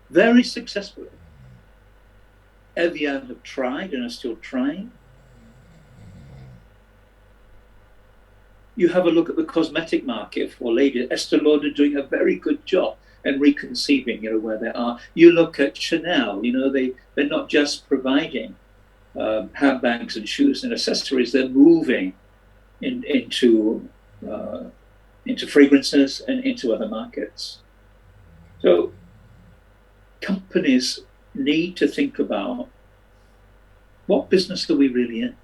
very successfully. Evian have tried and are still trying. You have a look at the cosmetic market for ladies. Estée Lauder doing a very good job and reconceiving, where they are. You look at Chanel, they're not just providing handbags and shoes and accessories, they're moving into fragrances and into other markets. So companies need to think about, what business are we really in?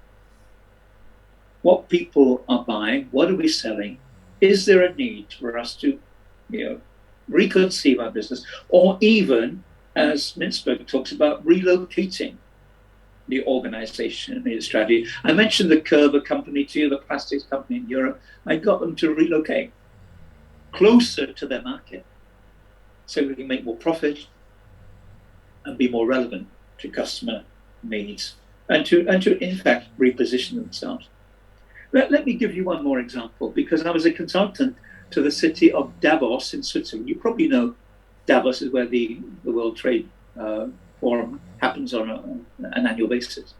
What people are buying? What are we selling? Is there a need for us to, reconceive our business, or even, as Mintzberg talks about, relocating the organization and the strategy? I mentioned the Kerber company to you, the plastics company in Europe. I got them to relocate closer to their market so we can make more profit and be more relevant to customer needs, and to in fact reposition themselves. Let me give you one more example, because I was a consultant to the city of Davos in Switzerland. You probably know Davos is where the World Trade Forum happens on an annual basis.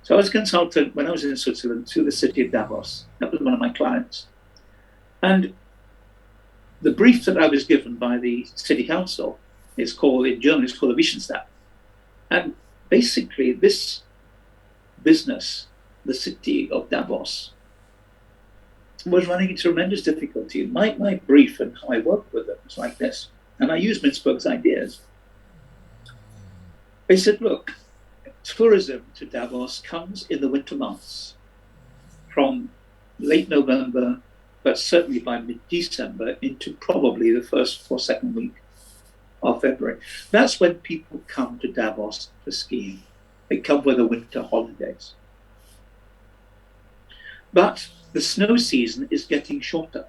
So I was a consultant when I was in Switzerland to the city of Davos. That was one of my clients. And the brief that I was given by the city council is called, in German, it's called a Wissenstab. And basically this business, the city of Davos, was running into tremendous difficulty. My brief and how I work with them was like this. And I used Mintzberg's ideas. They said, look, tourism to Davos comes in the winter months, from late November, but certainly by mid-December into probably the first or second week of February. That's when people come to Davos for skiing. They come for the winter holidays. But the snow season is getting shorter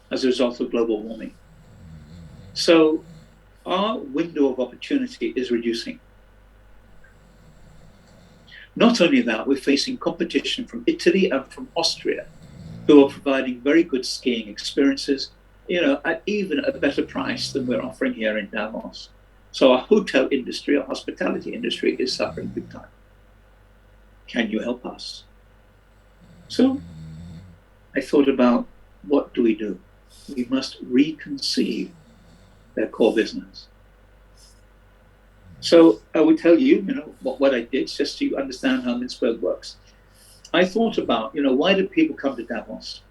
as a result of global warming. So our window of opportunity is reducing. Not only that, we're facing competition from Italy and from Austria, who are providing very good skiing experiences, at even a better price than we're offering here in Davos. So our hotel industry, our hospitality industry is suffering big time. Can you help us? So I thought about, what do? We must reconceive their core business. So I would tell you, what I did, just so you understand how Mintzberg works. I thought about, why do people come to Davos?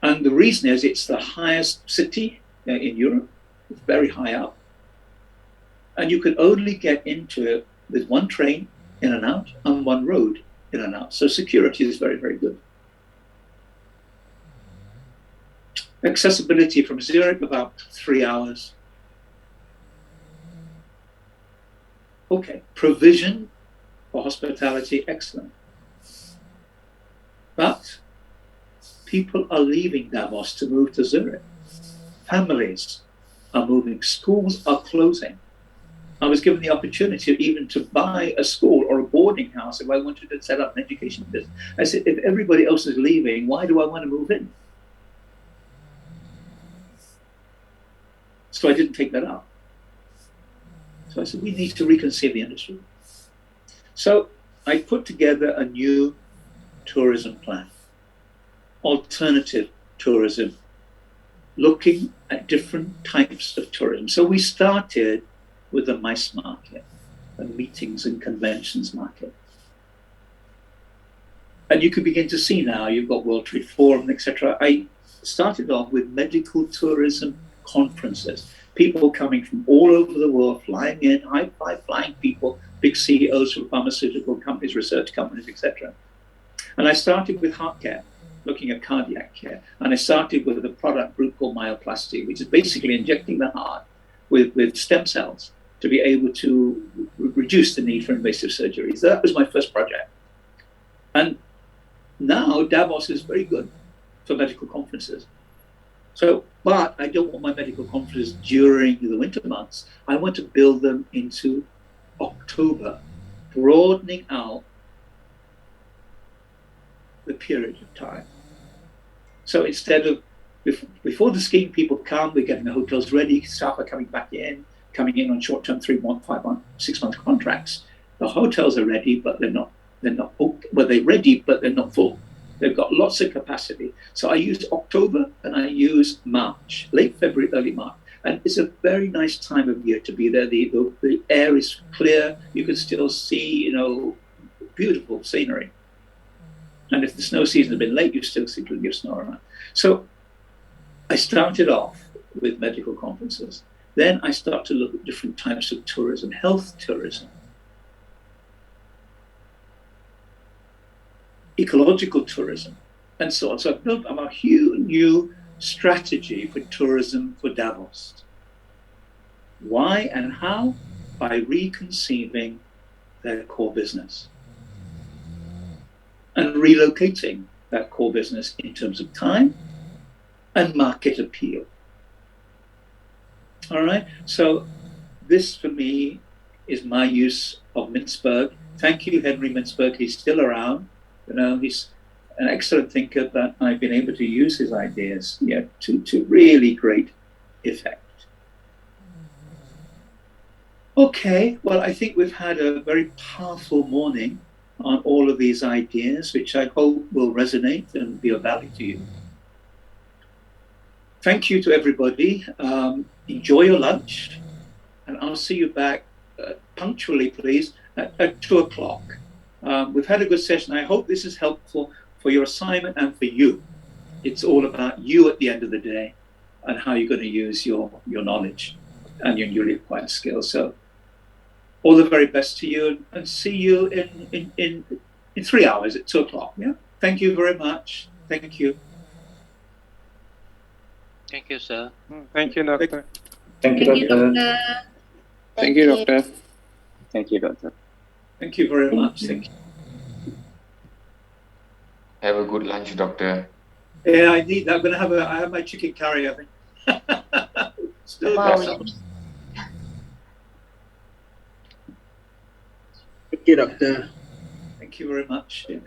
And the reason is, it's the highest city in Europe. It's very high up. And you can only get into it with one train in and out and one road in and out. So security is very, very good. Accessibility from Zurich, about 3 hours. Okay, provision for hospitality, excellent. But people are leaving Davos to move to Zurich. Families are moving. Schools are closing. I was given the opportunity even to buy a school or a boarding house if I wanted to set up an education business. I said, if everybody else is leaving, why do I want to move in? So I didn't take that up. So I said, we need to reconceive the industry. So I put together a new tourism plan, alternative tourism looking at different types of tourism. So we started with the MICE market, the meetings and conventions market. And you can begin to see now, you've got World Trade Forum, etc. I started off with medical tourism conferences, people coming from all over the world, flying in, high flying people, big CEOs from pharmaceutical companies, research companies, etc. And I started with heart care, looking at cardiac care. And I started with a product group called myoplasty, which is basically injecting the heart with stem cells to be able to reduce the need for invasive surgeries. That was my first project. And now Davos is very good for medical conferences. So, but I don't want my medical conferences during the winter months. I want to build them into October, broadening out the period of time. So instead of before the skiing people come, we're getting the hotels ready, staff are coming in on short-term 3 month, 5 month, 6 month contracts. The hotels are ready, but they're not well, they're ready, but they're not full. They've got lots of capacity. So I use October and I use March, late February, early March. And it's a very nice time of year to be there. The air is clear. You can still see, beautiful scenery. And if the snow season had been late, you still see plenty of snow around. So I started off with medical conferences. Then I start to look at different types of tourism, health tourism, ecological tourism, and so on. So I've built a huge new strategy for tourism for Davos. Why and how? By reconceiving their core business and relocating that core business in terms of time and market appeal. All right, so this for me is my use of Mintzberg. Thank you, Henry Mintzberg. He's still around. He's an excellent thinker, but I've been able to use his ideas to really great effect. Okay, well, I think we've had a very powerful morning on all of these ideas, which I hope will resonate and be of value to you. Thank you to everybody. Enjoy your lunch, and I'll see you back punctually, please, at 2 o'clock. We've had a good session. I hope this is helpful for your assignment and for you. It's all about you at the end of the day and how you're going to use your knowledge and your newly acquired skills. So all the very best to you, and see you in 3 hours at 2 o'clock. Yeah. Thank you very much. Thank you. Thank you, sir. Thank you, Doctor. Thank you, Doctor. Thank you, Doctor. Thank you, Doctor. Thank you very much. Thank you. Have a good lunch, Doctor. Yeah, I need that. I have my chicken curry, I think. Still got some. Thank you, Doctor. Thank you very much. Yeah.